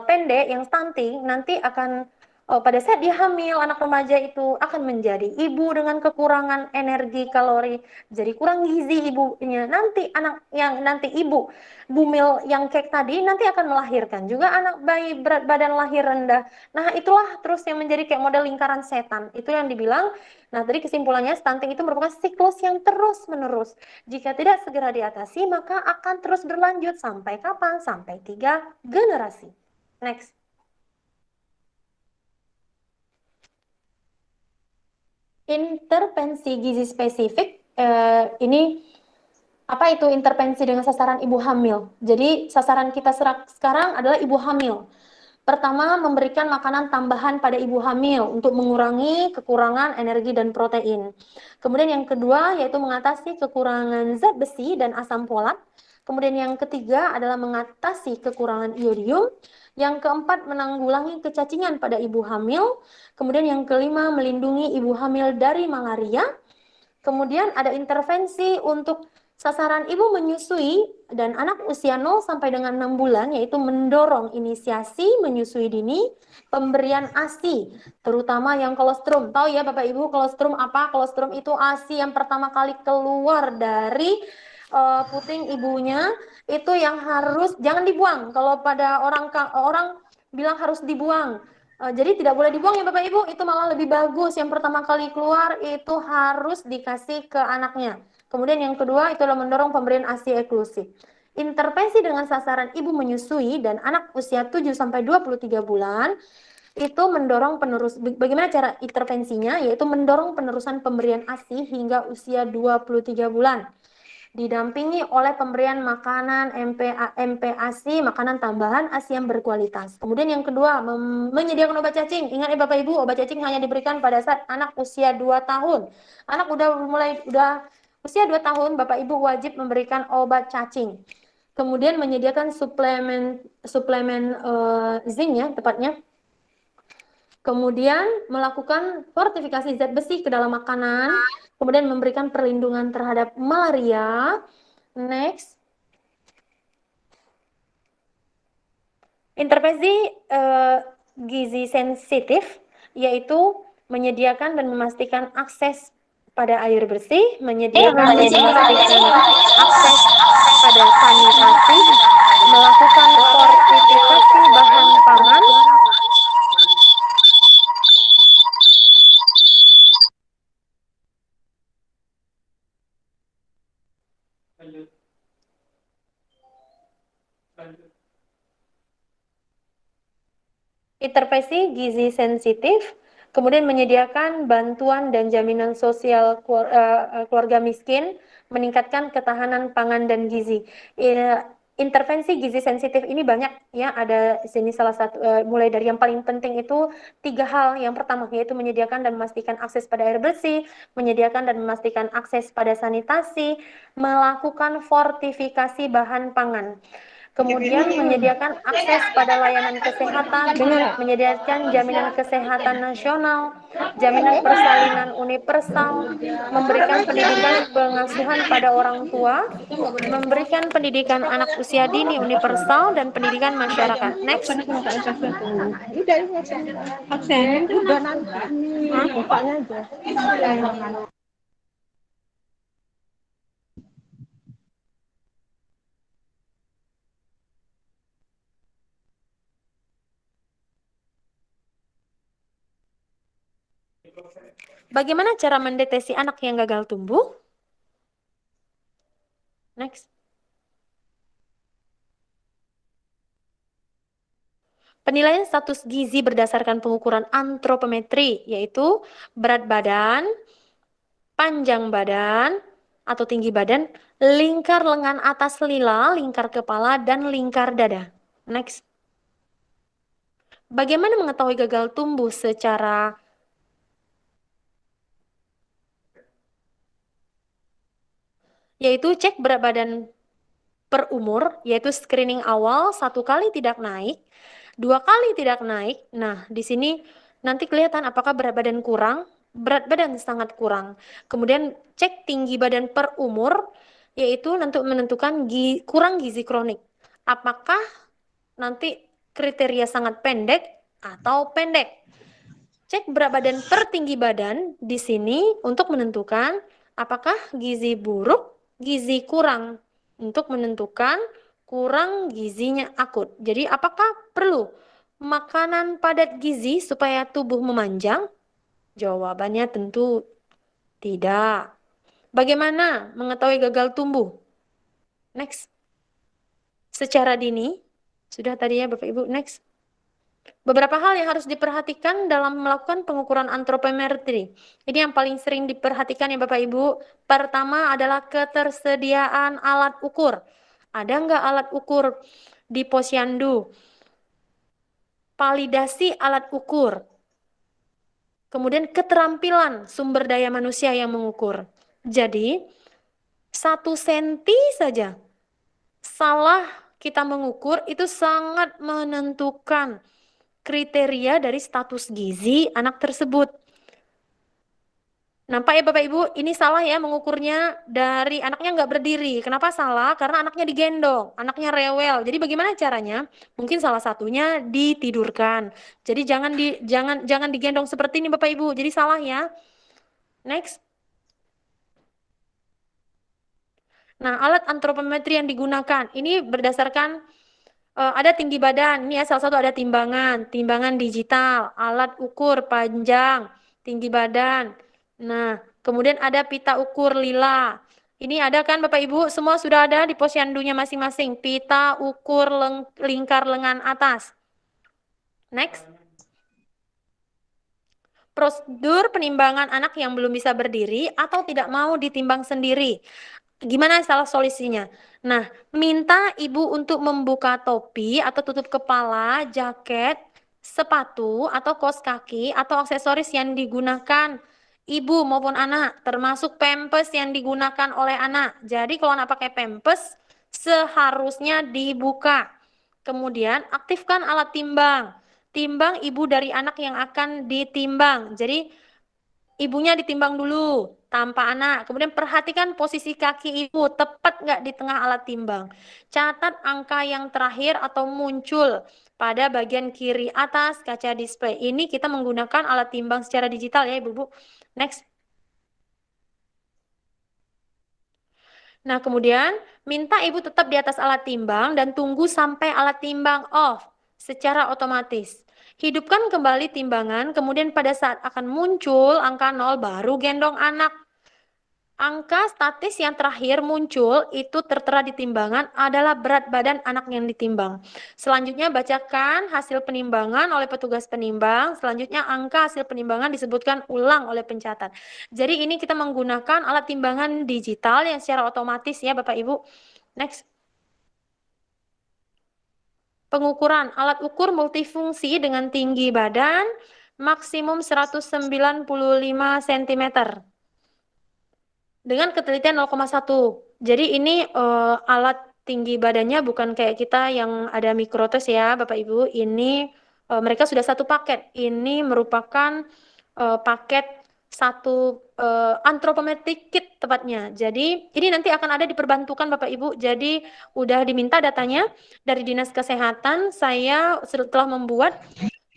pendek, yang stunting, nanti akan pada saat dia hamil, anak remaja itu akan menjadi ibu dengan kekurangan energi kalori, jadi kurang gizi ibunya. Nanti anak yang nanti ibu bumil yang kek tadi nanti akan melahirkan juga anak bayi berat badan lahir rendah. Nah, itulah terus yang menjadi kayak model lingkaran setan. Itu yang dibilang. Nah, tadi kesimpulannya stunting itu merupakan siklus yang terus-menerus. Jika tidak segera diatasi, maka akan terus berlanjut sampai kapan? Sampai 3 generasi. Next. Intervensi gizi spesifik, ini apa itu intervensi dengan sasaran ibu hamil? Jadi sasaran kita sekarang adalah ibu hamil. Pertama, memberikan makanan tambahan pada ibu hamil untuk mengurangi kekurangan energi dan protein. Kemudian yang kedua yaitu mengatasi kekurangan zat besi dan asam folat. Kemudian yang ketiga adalah mengatasi kekurangan iodium. Yang keempat, menanggulangi kecacingan pada ibu hamil. Kemudian yang kelima, melindungi ibu hamil dari malaria. Kemudian ada intervensi untuk sasaran ibu menyusui dan anak usia 0 sampai dengan 6 bulan, yaitu mendorong inisiasi menyusui dini, pemberian ASI, terutama yang kolostrum. Tahu ya Bapak Ibu kolostrum apa? Kolostrum itu ASI yang pertama kali keluar dari puting ibunya, itu yang harus jangan dibuang. Kalau pada orang bilang harus dibuang. Jadi tidak boleh dibuang ya Bapak Ibu, itu malah lebih bagus. Yang pertama kali keluar itu harus dikasih ke anaknya. Kemudian yang kedua itu adalah mendorong pemberian ASI eksklusif. Intervensi dengan sasaran ibu menyusui dan anak usia 7 sampai 23 bulan itu mendorong bagaimana cara intervensinya, yaitu mendorong penerusan pemberian ASI hingga usia 23 bulan. Didampingi oleh pemberian makanan MPASI, makanan tambahan ASI yang berkualitas. Kemudian yang kedua, menyediakan obat cacing. Ingat ya Bapak Ibu, obat cacing hanya diberikan pada saat anak usia 2 tahun. Anak udah usia 2 tahun, Bapak Ibu wajib memberikan obat cacing. Kemudian menyediakan suplemen zinc ya tepatnya. Kemudian melakukan fortifikasi zat besi ke dalam makanan, kemudian memberikan perlindungan terhadap malaria. Next. Intervensi gizi sensitif, yaitu menyediakan dan memastikan akses pada air bersih, menyediakan dan memastikan akses pada sanitasi, melakukan fortifikasi bahan pangan, intervensi gizi sensitif, kemudian menyediakan bantuan dan jaminan sosial keluarga miskin, meningkatkan ketahanan pangan dan gizi. Intervensi gizi sensitif ini banyak ya, ada sini salah satu mulai dari yang paling penting itu 3 hal. Yang pertama yaitu menyediakan dan memastikan akses pada air bersih, menyediakan dan memastikan akses pada sanitasi, melakukan fortifikasi bahan pangan. Kemudian menyediakan akses pada layanan kesehatan, menyediakan jaminan kesehatan nasional, jaminan persalinan universal, memberikan pendidikan pengasuhan pada orang tua, memberikan pendidikan anak usia dini universal, dan pendidikan masyarakat. Next. Bagaimana cara mendeteksi anak yang gagal tumbuh? Next. Penilaian status gizi berdasarkan pengukuran antropometri, yaitu berat badan, panjang badan atau tinggi badan, lingkar lengan atas lila, lingkar kepala, dan lingkar dada. Next. Bagaimana mengetahui gagal tumbuh secara yaitu cek berat badan per umur, yaitu screening awal 1 kali tidak naik, 2 kali tidak naik. Nah, di sini nanti kelihatan apakah berat badan kurang, berat badan sangat kurang. Kemudian cek tinggi badan per umur, yaitu untuk menentukan kurang gizi kronik. Apakah nanti kriteria sangat pendek atau pendek. Cek berat badan per tinggi badan di sini untuk menentukan apakah gizi buruk, gizi kurang, untuk menentukan kurang gizinya akut. Jadi apakah perlu makanan padat gizi supaya tubuh memanjang? Jawabannya tentu tidak. Bagaimana mengetahui gagal tumbuh? Next. Secara dini, sudah tadi ya Bapak Ibu, next. Beberapa hal yang harus diperhatikan dalam melakukan pengukuran antropometri. Ini yang paling sering diperhatikan ya Bapak Ibu. Pertama adalah ketersediaan alat ukur. Ada nggak alat ukur di posyandu? validasi alat ukur, kemudian keterampilan sumber daya manusia yang mengukur. Jadi, 1 senti saja salah kita mengukur itu sangat menentukan kriteria dari status gizi anak tersebut. Nampak ya Bapak Ibu, ini salah ya mengukurnya dari anaknya nggak berdiri. Kenapa salah? Karena anaknya digendong, anaknya rewel. Jadi bagaimana caranya? Mungkin salah satunya ditidurkan. Jadi jangan digendong seperti ini Bapak Ibu. Jadi salah ya. Next. Nah, alat antropometri yang digunakan ini berdasarkan ada tinggi badan. Ini ya salah satu ada timbangan digital, alat ukur panjang, tinggi badan. Nah, kemudian ada pita ukur lila. Ini ada kan Bapak Ibu, semua sudah ada di posyandunya masing-masing. Pita ukur lingkar lengan atas. Next. Prosedur penimbangan anak yang belum bisa berdiri atau tidak mau ditimbang sendiri. Gimana salah solusinya? Nah, minta ibu untuk membuka topi atau tutup kepala, jaket, sepatu atau kaos kaki atau aksesoris yang digunakan ibu maupun anak, termasuk pampers yang digunakan oleh anak. Jadi kalau anak pakai pampers, seharusnya dibuka. Kemudian aktifkan alat timbang. Timbang ibu dari anak yang akan ditimbang. Jadi ibunya ditimbang dulu tanpa anak. Kemudian perhatikan posisi kaki ibu, tepat nggak di tengah alat timbang. Catat angka yang terakhir atau muncul pada bagian kiri atas kaca display. Ini kita menggunakan alat timbang secara digital ya Ibu-Bu. Next. Nah, kemudian minta ibu tetap di atas alat timbang dan tunggu sampai alat timbang off secara otomatis. Hidupkan kembali timbangan, kemudian pada saat akan muncul angka 0 baru gendong anak. Angka statis yang terakhir muncul itu tertera di timbangan adalah berat badan anak yang ditimbang. Selanjutnya bacakan hasil penimbangan oleh petugas penimbang. Selanjutnya angka hasil penimbangan disebutkan ulang oleh pencatat. Jadi ini kita menggunakan alat timbangan digital yang secara otomatis ya Bapak Ibu. Next. Pengukuran alat ukur multifungsi dengan tinggi badan maksimum 195 cm. Dengan ketelitian 0,1. Jadi ini alat tinggi badannya bukan kayak kita yang ada mikrotes ya Bapak Ibu. Ini mereka sudah satu paket. Ini merupakan paket satu anthropometric kit tepatnya. Jadi ini nanti akan ada diperbantukan Bapak Ibu. Jadi udah diminta datanya dari Dinas Kesehatan. Saya setelah membuat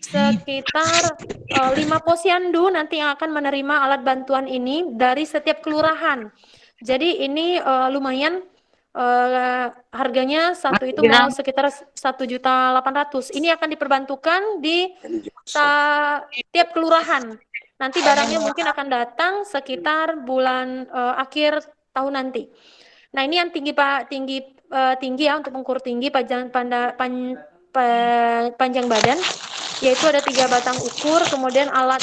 sekitar 5 posyandu nanti yang akan menerima alat bantuan ini dari setiap kelurahan. Jadi ini lumayan harganya satu itu mau sekitar 1.800.000. Ini akan diperbantukan di tiap kelurahan. Nanti barangnya mungkin akan datang sekitar bulan akhir tahun nanti. Nah, ini yang tinggi ya untuk mengukur tinggi panjang badan, yaitu ada 3 batang ukur, kemudian alat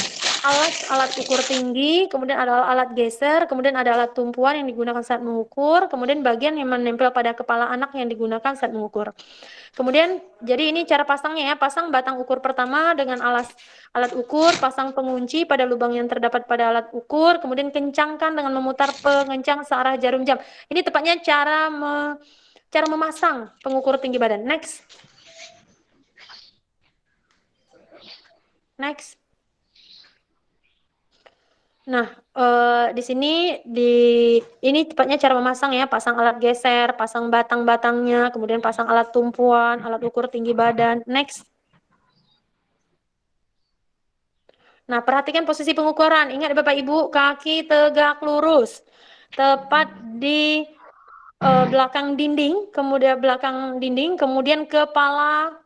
ukur tinggi, kemudian ada alat geser, kemudian ada alat tumpuan yang digunakan saat mengukur, kemudian bagian yang menempel pada kepala anak yang digunakan saat mengukur. Kemudian, jadi ini cara pasangnya ya, pasang batang ukur pertama dengan alat ukur, pasang pengunci pada lubang yang terdapat pada alat ukur, kemudian kencangkan dengan memutar pengencang searah jarum jam. Ini tepatnya cara memasang pengukur tinggi badan. Next. Next. Nah, di sini ini tepatnya cara memasang ya, pasang alat geser, pasang batang-batangnya, kemudian pasang alat tumpuan, alat ukur tinggi badan. Next. Nah, perhatikan posisi pengukuran. Ingat Bapak Ibu, kaki tegak lurus, tepat di belakang dinding, kemudian kepala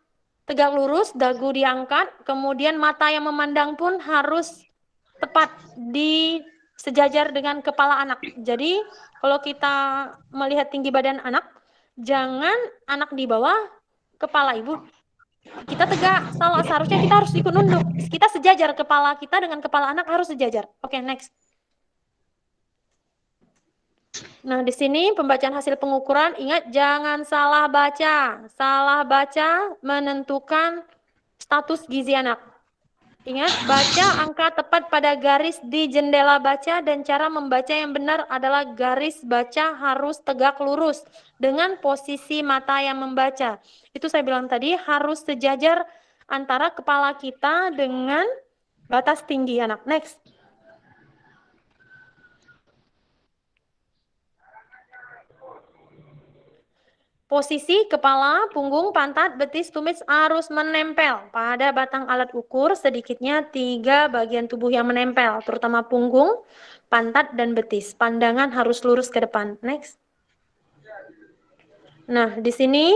tegak lurus, dagu diangkat, kemudian mata yang memandang pun harus tepat di sejajar dengan kepala anak. Jadi kalau kita melihat tinggi badan anak, jangan anak di bawah kepala ibu. Kita tegak, seharusnya kita harus ikut nunduk. Kita sejajar, kepala kita dengan kepala anak harus sejajar. Oke, next. Nah, di sini pembacaan hasil pengukuran, ingat jangan salah baca. Salah baca menentukan Status gizi anak. Ingat, baca angka tepat pada garis di jendela baca dan cara membaca yang benar adalah garis baca harus tegak lurus dengan posisi mata yang membaca. Itu saya bilang tadi harus sejajar antara kepala kita dengan batas tinggi anak. Next. Posisi kepala, punggung, pantat, betis, tumit harus menempel pada batang alat ukur, sedikitnya 3 bagian tubuh yang menempel, terutama punggung, pantat, dan betis. Pandangan harus lurus ke depan. Next. Nah, di sini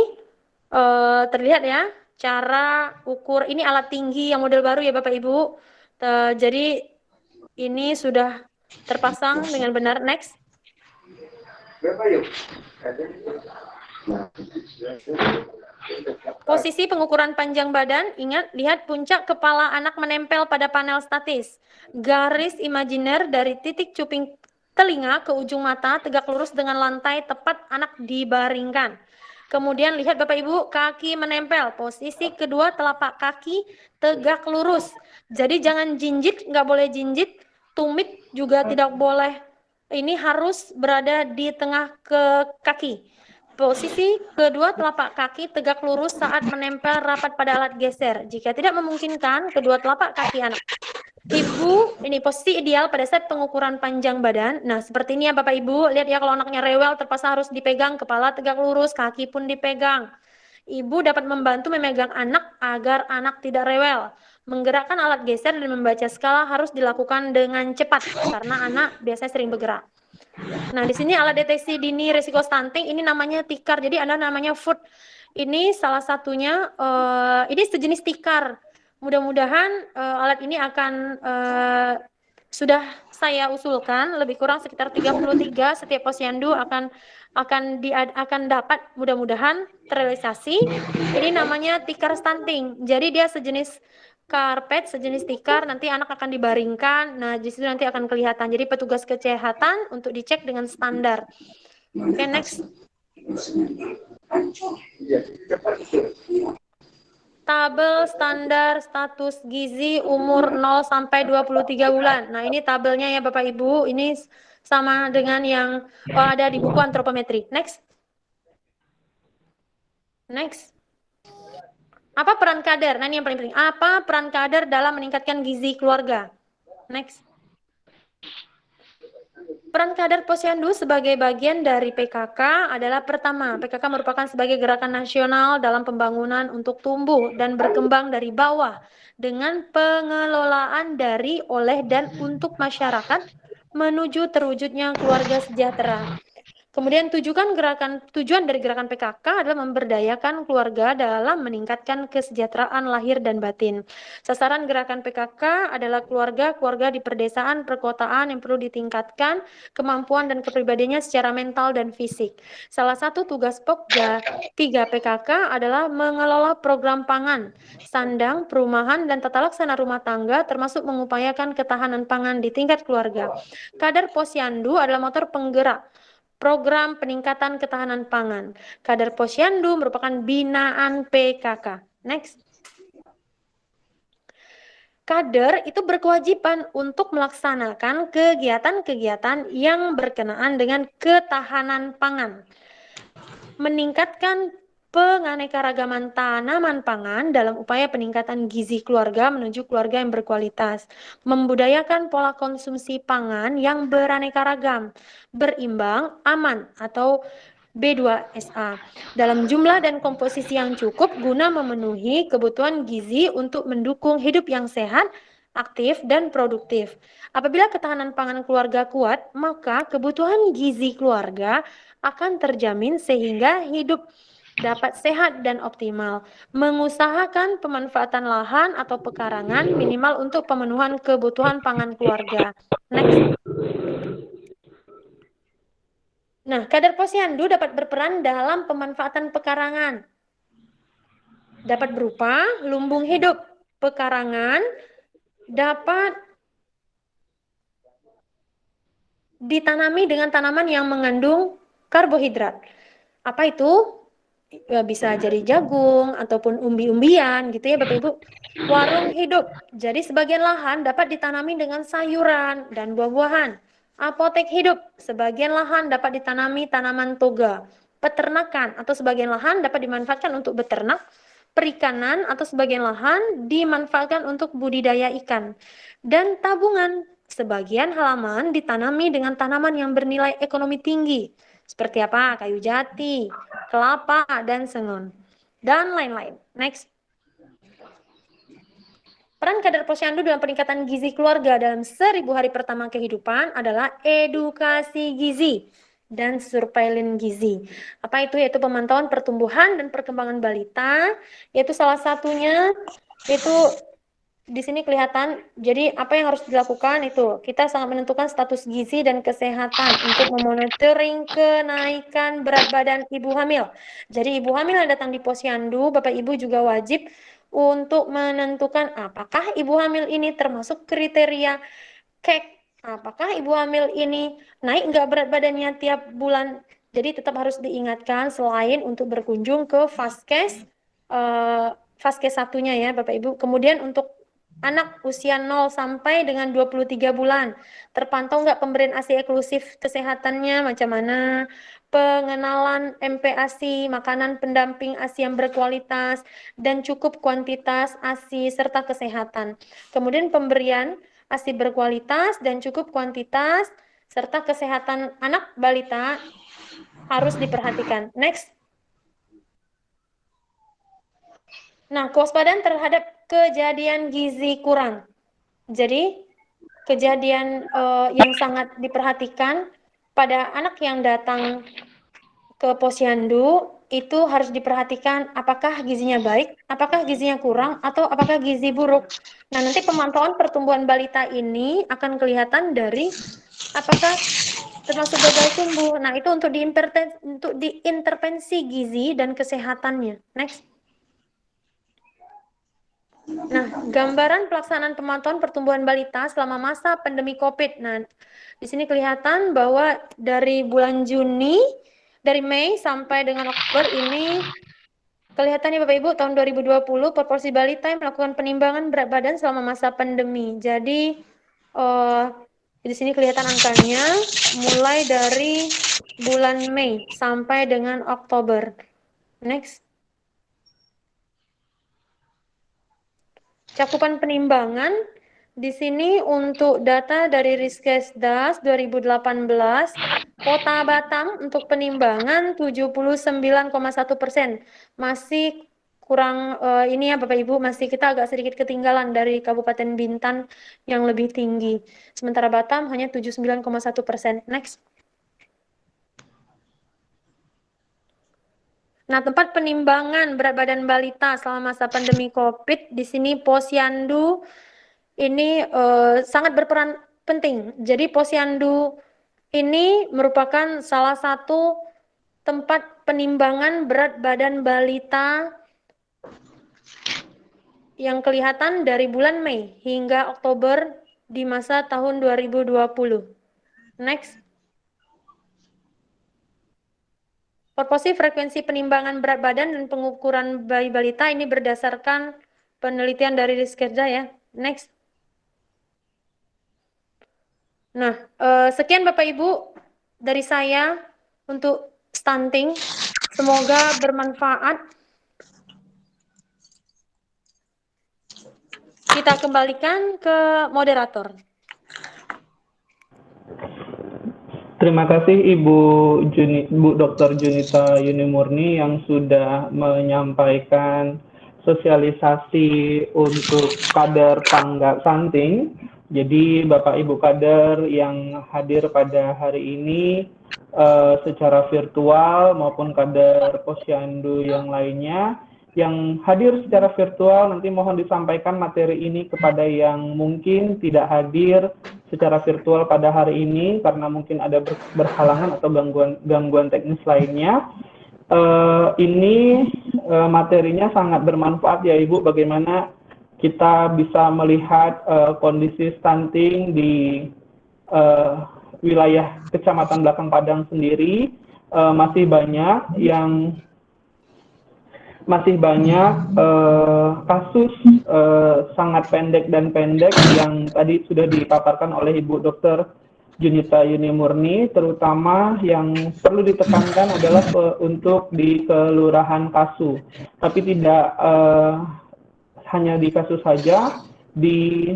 terlihat ya, cara ukur, ini alat tinggi yang model baru ya Bapak Ibu. Jadi ini sudah terpasang dengan benar. Next. Posisi pengukuran panjang badan, ingat, lihat puncak kepala anak menempel pada panel statis. Garis imajiner dari titik cuping telinga ke ujung mata tegak lurus dengan lantai tepat anak dibaringkan. Kemudian lihat Bapak Ibu, kaki menempel. Posisi kedua telapak kaki tegak lurus. Jadi jangan jinjit, nggak boleh jinjit. Tumit juga tidak boleh. Ini harus berada di tengah ke kaki. Posisi kedua telapak kaki tegak lurus saat menempel rapat pada alat geser. Jika tidak memungkinkan, kedua telapak kaki anak. Ibu, ini posisi ideal pada saat pengukuran panjang badan. Nah, seperti ini ya Bapak Ibu. Lihat ya, kalau anaknya rewel terpaksa harus dipegang, kepala tegak lurus, kaki pun dipegang. Ibu dapat membantu memegang anak agar anak tidak rewel. Menggerakkan alat geser dan membaca skala harus dilakukan dengan cepat, karena anak biasanya sering bergerak. Nah, di sini alat deteksi dini risiko stunting, ini namanya tikar. Jadi ada namanya food. Ini salah satunya, ini sejenis tikar. Mudah-mudahan alat ini akan sudah saya usulkan lebih kurang sekitar 33 setiap posyandu akan dapat mudah-mudahan terrealisasi. Ini namanya tikar stunting. Jadi dia sejenis karpet, sejenis tikar, nanti anak akan dibaringkan. Nah, di situ nanti akan kelihatan. Jadi petugas kesehatan untuk dicek dengan standar. Oke, next. Tabel standar status gizi umur 0 sampai 23 bulan. Nah, ini tabelnya ya Bapak Ibu. Ini sama dengan yang ada di buku antropometri. Next. Next. Apa peran kader? Nah, ini yang paling penting. Apa peran kader dalam meningkatkan gizi keluarga? Next. Peran kader posyandu sebagai bagian dari PKK adalah pertama, PKK merupakan sebagai gerakan nasional dalam pembangunan untuk tumbuh dan berkembang dari bawah dengan pengelolaan dari, oleh, dan untuk masyarakat menuju terwujudnya keluarga sejahtera. Kemudian tujuan dari gerakan PKK adalah memberdayakan keluarga dalam meningkatkan kesejahteraan lahir dan batin. Sasaran gerakan PKK adalah keluarga di pedesaan, perkotaan yang perlu ditingkatkan kemampuan dan kepribadiannya secara mental dan fisik. Salah satu tugas Pokja 3 PKK adalah mengelola program pangan, sandang, perumahan, dan tata laksana rumah tangga termasuk mengupayakan ketahanan pangan di tingkat keluarga. Kader posyandu adalah motor penggerak program peningkatan ketahanan pangan. Kader posyandu merupakan binaan PKK. Next. Kader itu berkewajiban untuk melaksanakan kegiatan-kegiatan yang berkenaan dengan ketahanan pangan. Meningkatkan penganekaragaman tanaman pangan dalam upaya peningkatan gizi keluarga menuju keluarga yang berkualitas, membudayakan pola konsumsi pangan yang beraneka ragam, berimbang, aman atau B2SA dalam jumlah dan komposisi yang cukup guna memenuhi kebutuhan gizi untuk mendukung hidup yang sehat, aktif, dan produktif. Apabila ketahanan pangan keluarga kuat, maka kebutuhan gizi keluarga akan terjamin sehingga hidup dapat sehat dan optimal. Mengusahakan pemanfaatan lahan atau pekarangan minimal untuk pemenuhan kebutuhan pangan keluarga. Next. Nah, kader posyandu dapat berperan dalam pemanfaatan pekarangan. Dapat berupa lumbung hidup. Pekarangan dapat ditanami dengan tanaman yang mengandung karbohidrat. Apa itu? bisa jadi jagung ataupun umbi-umbian gitu ya Bapak Ibu. Warung hidup. Jadi sebagian lahan dapat ditanami dengan sayuran dan buah-buahan. Apotek hidup. Sebagian lahan dapat ditanami tanaman toga. Peternakan atau sebagian lahan dapat dimanfaatkan untuk beternak. Perikanan atau sebagian lahan dimanfaatkan untuk budidaya ikan. Dan tabungan. Sebagian halaman ditanami dengan tanaman yang bernilai ekonomi tinggi. Seperti apa? Kayu jati, kelapa, dan sengon, dan lain-lain. Next. Peran kadar posyandu dalam peningkatan gizi keluarga dalam 1000 hari pertama kehidupan adalah edukasi gizi dan surveillance gizi. Apa itu? Yaitu pemantauan pertumbuhan dan perkembangan balita, yaitu salah satunya itu di sini kelihatan. Jadi apa yang harus dilakukan itu kita sangat menentukan status gizi dan kesehatan untuk memonitoring kenaikan berat badan ibu hamil. Jadi ibu hamil yang datang di posyandu, Bapak Ibu juga wajib untuk menentukan apakah ibu hamil ini termasuk kriteria KEK, apakah ibu hamil ini naik nggak berat badannya tiap bulan. Jadi tetap harus diingatkan selain untuk berkunjung ke Vaskes, Vaskes satunya ya Bapak Ibu. Kemudian untuk anak usia 0 sampai dengan 23 bulan, terpantau nggak pemberian ASI eksklusif kesehatannya macam mana, pengenalan MPASI, makanan pendamping ASI yang berkualitas, dan cukup kuantitas ASI serta kesehatan. Kemudian pemberian ASI berkualitas dan cukup kuantitas serta kesehatan anak balita harus diperhatikan. Next. Nah, kewaspadaan terhadap kejadian gizi kurang. Jadi, kejadian yang sangat diperhatikan pada anak yang datang ke posyandu itu harus diperhatikan apakah gizinya baik, apakah gizinya kurang, atau apakah gizi buruk. Nah, nanti pemantauan pertumbuhan balita ini akan kelihatan dari apakah termasuk gagal tumbuh. Nah, itu untuk diintervensi gizi dan kesehatannya. Next. Nah, gambaran pelaksanaan pemantauan pertumbuhan balita selama masa pandemi COVID. Nah, di sini kelihatan bahwa dari bulan Juni, dari Mei sampai dengan Oktober ini, kelihatannya Bapak Ibu tahun 2020 proporsi balita yang melakukan penimbangan berat badan selama masa pandemi. Jadi, di sini kelihatan angkanya mulai dari bulan Mei sampai dengan Oktober. Next. Cakupan penimbangan di sini untuk data dari Riskesdas 2018, Kota Batam untuk penimbangan 79,1%. Masih kurang ini ya Bapak Ibu, masih kita agak sedikit ketinggalan dari Kabupaten Bintan yang lebih tinggi. Sementara Batam hanya 79,1%. Next. Nah, tempat penimbangan berat badan balita selama masa pandemi COVID, di sini posyandu ini sangat berperan penting. Jadi posyandu ini merupakan salah satu tempat penimbangan berat badan balita yang kelihatan dari bulan Mei hingga Oktober di masa tahun 2020. Next. Proporsi frekuensi penimbangan berat badan dan pengukuran bayi balita ini berdasarkan penelitian dari Riskesda ya. Next. Nah, sekian Bapak Ibu dari saya untuk stunting. Semoga bermanfaat. Kita kembalikan ke moderator. Terima kasih Ibu Dr. Junita Yunimurni yang sudah menyampaikan sosialisasi untuk kader tanggap stunting. Jadi Bapak Ibu kader yang hadir pada hari ini secara virtual maupun kader posyandu yang lainnya yang hadir secara virtual, nanti mohon disampaikan materi ini kepada yang mungkin tidak hadir secara virtual pada hari ini karena mungkin ada berhalangan atau gangguan teknis lainnya. Ini materinya sangat bermanfaat ya Ibu, bagaimana kita bisa melihat kondisi stunting di wilayah Kecamatan Belakang Padang sendiri. Masih banyak yang masih banyak kasus sangat pendek dan pendek yang tadi sudah dipaparkan oleh Ibu Dr. Junita Yuni Murni, terutama yang perlu ditekankan adalah untuk di Kelurahan Kasu. Tapi tidak hanya di Kasu saja, di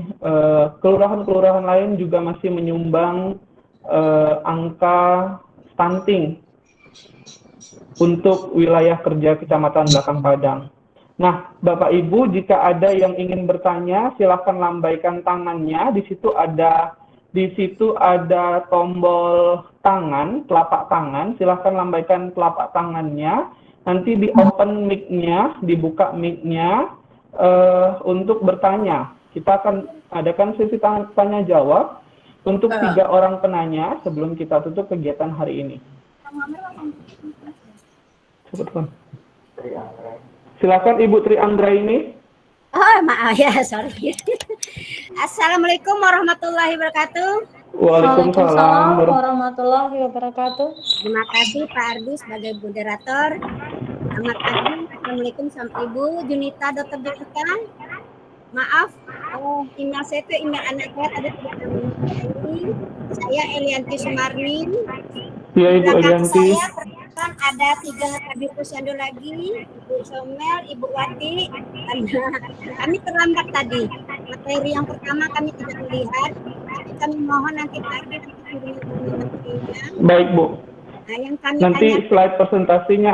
kelurahan-kelurahan lain juga masih menyumbang angka stunting untuk wilayah kerja Kecamatan Belakang Padang. Nah, Bapak Ibu, jika ada yang ingin bertanya, silakan lambaikan tangannya. Di situ ada tombol tangan, telapak tangan. Silakan lambaikan telapak tangannya. Nanti di open mic-nya, dibuka mic-nya untuk bertanya. Kita akan adakan sesi tanya jawab untuk 3 orang penanya sebelum kita tutup kegiatan hari ini. Silakan Ibu Tri Anggraini. Oh, maaf ya, sorry. Assalamualaikum warahmatullahi wabarakatuh. Waalaikumsalam warahmatullahi wabarakatuh. Terima kasih Pak Ardi sebagai moderator. Selamat pagi. Assalamualaikum sama Ibu Junita Dr. Junita. Maaf, email saya itu email anak saya tadi ini. Saya Elianti Sumarni. Ya, Ibu Elianti. Kan ada 3 tabir posyandu lagi, Ibu Somel, Ibu Wati, kami terlambat tadi. Materi yang pertama kami tidak melihat, tapi kami mohon nanti pagi kirim materinya. Baik, Bu. Nah, yang kami Nanti tanyakan, slide presentasinya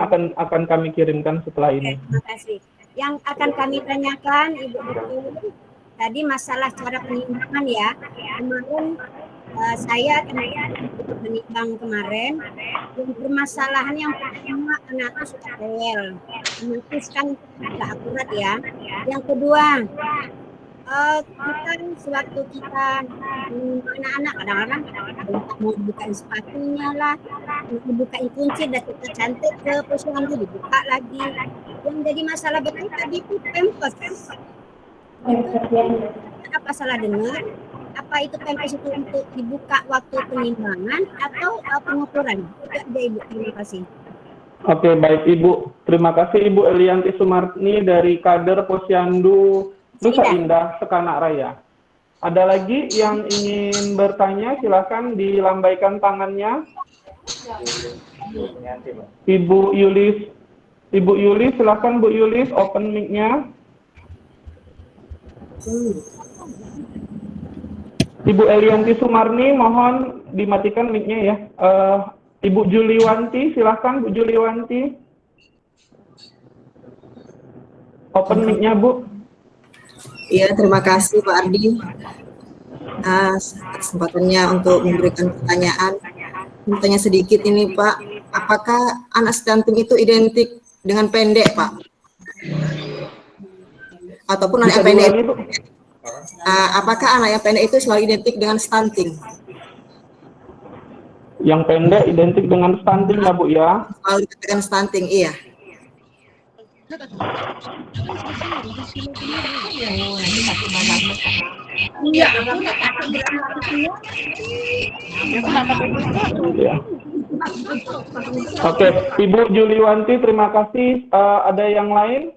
akan kami kirimkan setelah ini. terima kasih. Yang akan kami tanyakan, Ibu Betul, tadi masalah cara penimbangan ya. Kemarin saya menimbang kemarin, yang permasalahan yang pertama anak itu suka rewel, memutuskan tidak akurat ya. Yang kedua, kita sewaktu kita anak-anak kadang-kadang mau bukain sepatunya lah, mau bukain kunci dan kita cantik ke posyandu dibuka lagi. Yang jadi masalah betul tadi itu pampers. Apa salah dengar? Apa itu pampers itu untuk dibuka waktu penimbangan atau pengukuran? Itu aja Ibu, terima kasih. Oke, baik Ibu. Terima kasih Ibu Elianti Sumarni dari kader Posyandu Nusa Indah, Sekanak Raya. Ada lagi yang ingin bertanya, silakan dilambaikan tangannya. Ibu Yulis, silakan Bu Yulis, open mic-nya. Ibu Elianti Sumarni, mohon dimatikan mic-nya ya. Ibu Juliwanti, silakan Bu Juliwanti. Open mic-nya, Bu. Iya, terima kasih Pak Ardi kesempatannya untuk memberikan pertanyaan. Bertanya sedikit ini Pak, apakah anak stunting itu identik dengan pendek Pak? Ataupun anak yang pendek? Apakah anak yang pendek itu selalu identik dengan stunting? Yang pendek identik dengan stunting ya Bu ya? Selalu dikatakan stunting, iya. Oke, Ibu Juliwanti, terima kasih. Ada yang lain?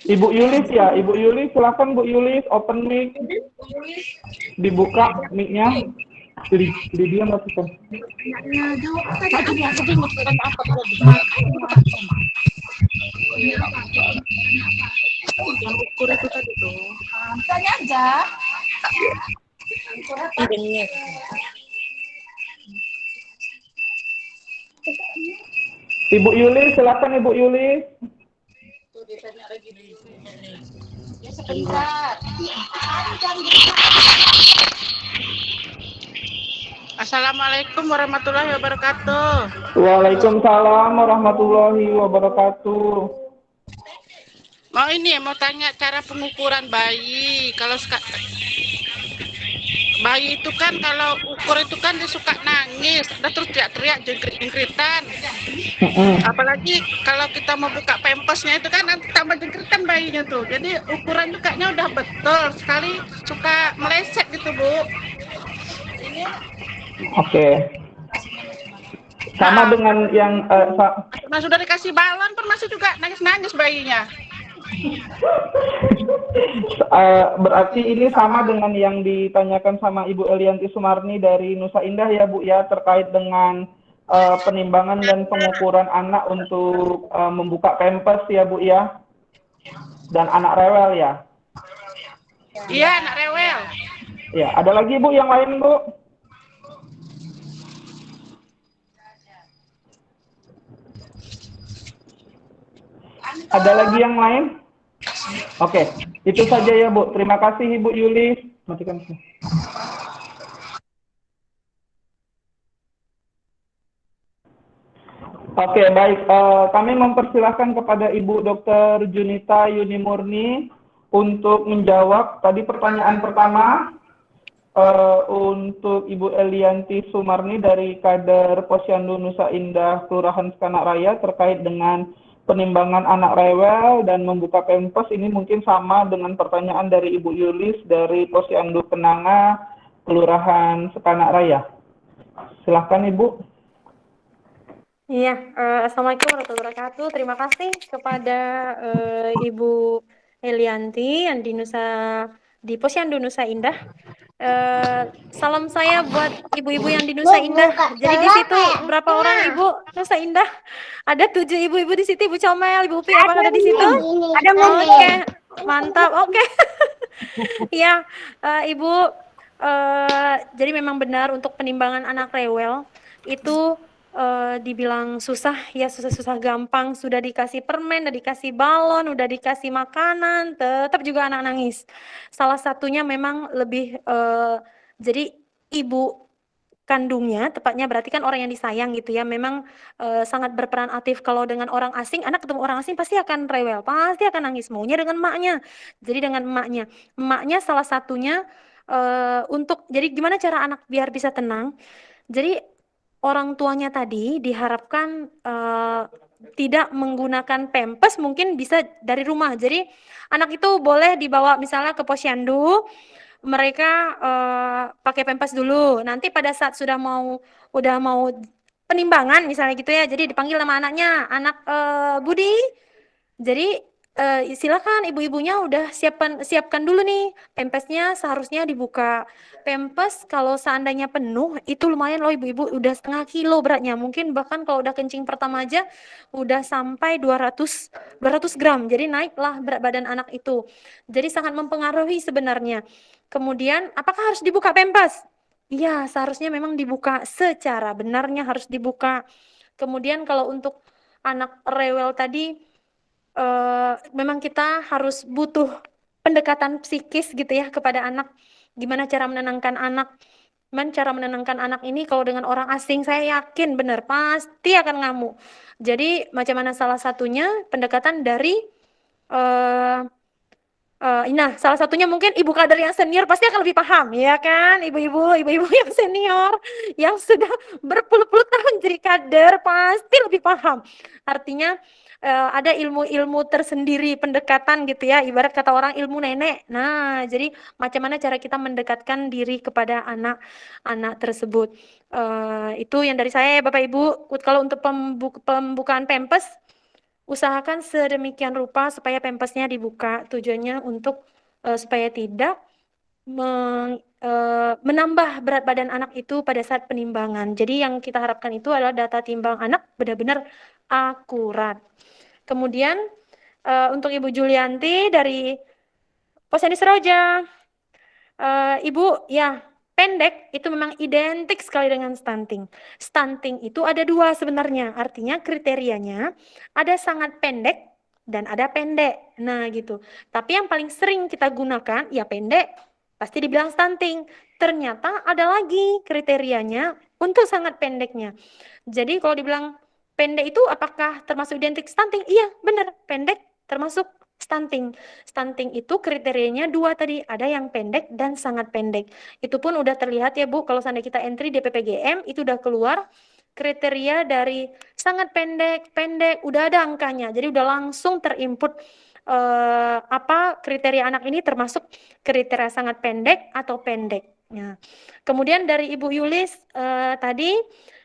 Ibu Yulis ya, Ibu Yulis, silakan Bu Yulis, open mic, dibuka mic-nya. Jadi dia matikan. Tanya aja. Ibu Yulis, silakan Ibu Yulis. Ya sebentar. Assalamualaikum warahmatullahi wabarakatuh. Waalaikumsalam warahmatullahi wabarakatuh. Mau tanya cara pengukuran bayi. Kalau bayi itu kan kalau ukur itu kan dia suka nangis, dan terus teriak-teriak jengkrit-jengkritan. Apalagi kalau kita mau buka pempesnya itu kan nanti tambah jengkritan bayinya tuh. Jadi ukuran juga udah betul, sekali suka meleset gitu Bu. Ini Oke. Sama dengan yang Nah, sudah dikasih balon pun masih juga nangis-nangis bayinya. Berarti ini sama dengan yang ditanyakan sama Ibu Elianti Sumarni dari Nusa Indah ya Bu ya, terkait dengan penimbangan dan pengukuran anak untuk membuka pampers ya Bu ya, dan anak rewel ya. Iya, anak rewel. Ya, ada lagi Bu yang lain Bu? Ada lagi yang lain? Oke, itu saja ya Bu. Terima kasih Ibu Yulis. Matikan. Oke, baik. Kami mempersilahkan kepada Ibu Dr. Junita Yunimurni untuk menjawab tadi pertanyaan pertama untuk Ibu Elianti Sumarni dari kader Posyandu Nusa Indah Kelurahan Sekanak Raya terkait dengan penimbangan anak rewel dan membuka pampers. Ini mungkin sama dengan pertanyaan dari Ibu Yulis dari Posyandu Kenanga Kelurahan Sekanak Raya. Silahkan Ibu. Iya, Assalamualaikum warahmatullahi wabarakatuh. Terima kasih kepada Ibu Elianti yang di Posyandu Nusa Indah. Salam saya buat ibu-ibu yang di Nusa Indah. Jadi di situ berapa orang ibu Nusa Indah? Ada 7 ibu-ibu di situ. Ibu Comel, Ibu Upi, apakah ada di situ? Ada Oke, mantap. Oke. Iya, Ibu. Jadi memang benar untuk penimbangan anak rewel itu dibilang susah, ya susah-susah gampang. Sudah dikasih permen, udah dikasih balon, udah dikasih makanan, tetap juga anak nangis. Salah satunya memang lebih jadi ibu kandungnya, tepatnya berarti kan orang yang disayang gitu ya, memang sangat berperan aktif. Kalau dengan orang asing, anak ketemu orang asing pasti akan rewel, pasti akan nangis, maunya dengan emaknya. Jadi dengan emaknya salah satunya untuk, jadi gimana cara anak biar bisa tenang? Jadi orang tuanya tadi diharapkan tidak menggunakan pampers, mungkin bisa dari rumah. Jadi anak itu boleh dibawa misalnya ke posyandu, mereka pakai pampers dulu. Nanti pada saat udah mau penimbangan misalnya gitu ya, jadi dipanggil nama anaknya, anak Budi. Jadi silakan ibu-ibunya udah siapkan dulu nih pempesnya, seharusnya dibuka. Pempes kalau seandainya penuh itu lumayan loh ibu-ibu, udah 1/2 kilo beratnya. Mungkin bahkan kalau udah kencing pertama aja udah sampai 200 gram. Jadi naiklah berat badan anak itu. Jadi sangat mempengaruhi sebenarnya. Kemudian apakah harus dibuka pempes? Iya, seharusnya memang dibuka, secara benarnya harus dibuka. Kemudian kalau untuk anak rewel tadi memang kita harus butuh pendekatan psikis gitu ya kepada anak. Gimana cara menenangkan anak? Cara menenangkan anak ini kalau dengan orang asing saya yakin benar pasti akan ngamuk. Jadi macam mana salah satunya pendekatan dari nah, salah satunya mungkin ibu kader yang senior pasti akan lebih paham, ya kan? Ibu-ibu yang senior, yang sudah berpuluh-puluh tahun jadi kader pasti lebih paham. Artinya ada ilmu-ilmu tersendiri pendekatan gitu ya, ibarat kata orang ilmu nenek. Nah, jadi macam mana cara kita mendekatkan diri kepada anak-anak tersebut. Itu yang dari saya, Bapak Ibu. Kalau untuk pembukaan pampers, usahakan sedemikian rupa supaya pampasnya dibuka. Tujuannya untuk supaya tidak menambah berat badan anak itu pada saat penimbangan. Jadi yang kita harapkan itu adalah data timbang anak benar-benar akurat. Kemudian untuk Ibu Julianti dari Posyandu Seroja, Ibu ya, pendek itu memang identik sekali dengan stunting. Stunting itu ada 2 sebenarnya, artinya kriterianya ada sangat pendek dan ada pendek. Nah gitu. Tapi yang paling sering kita gunakan ya pendek, pasti dibilang stunting. Ternyata ada lagi kriterianya untuk sangat pendeknya. Jadi kalau dibilang pendek itu apakah termasuk identik stunting? Iya, benar, pendek termasuk stunting. Stunting itu kriterianya 2 tadi, ada yang pendek dan sangat pendek. Itu pun udah terlihat ya Bu, kalau seandainya kita entry di PPGM itu udah keluar kriteria dari sangat pendek, udah ada angkanya. Jadi udah langsung terinput apa kriteria anak ini termasuk kriteria sangat pendek atau pendek. Nah, kemudian dari Ibu Yulis tadi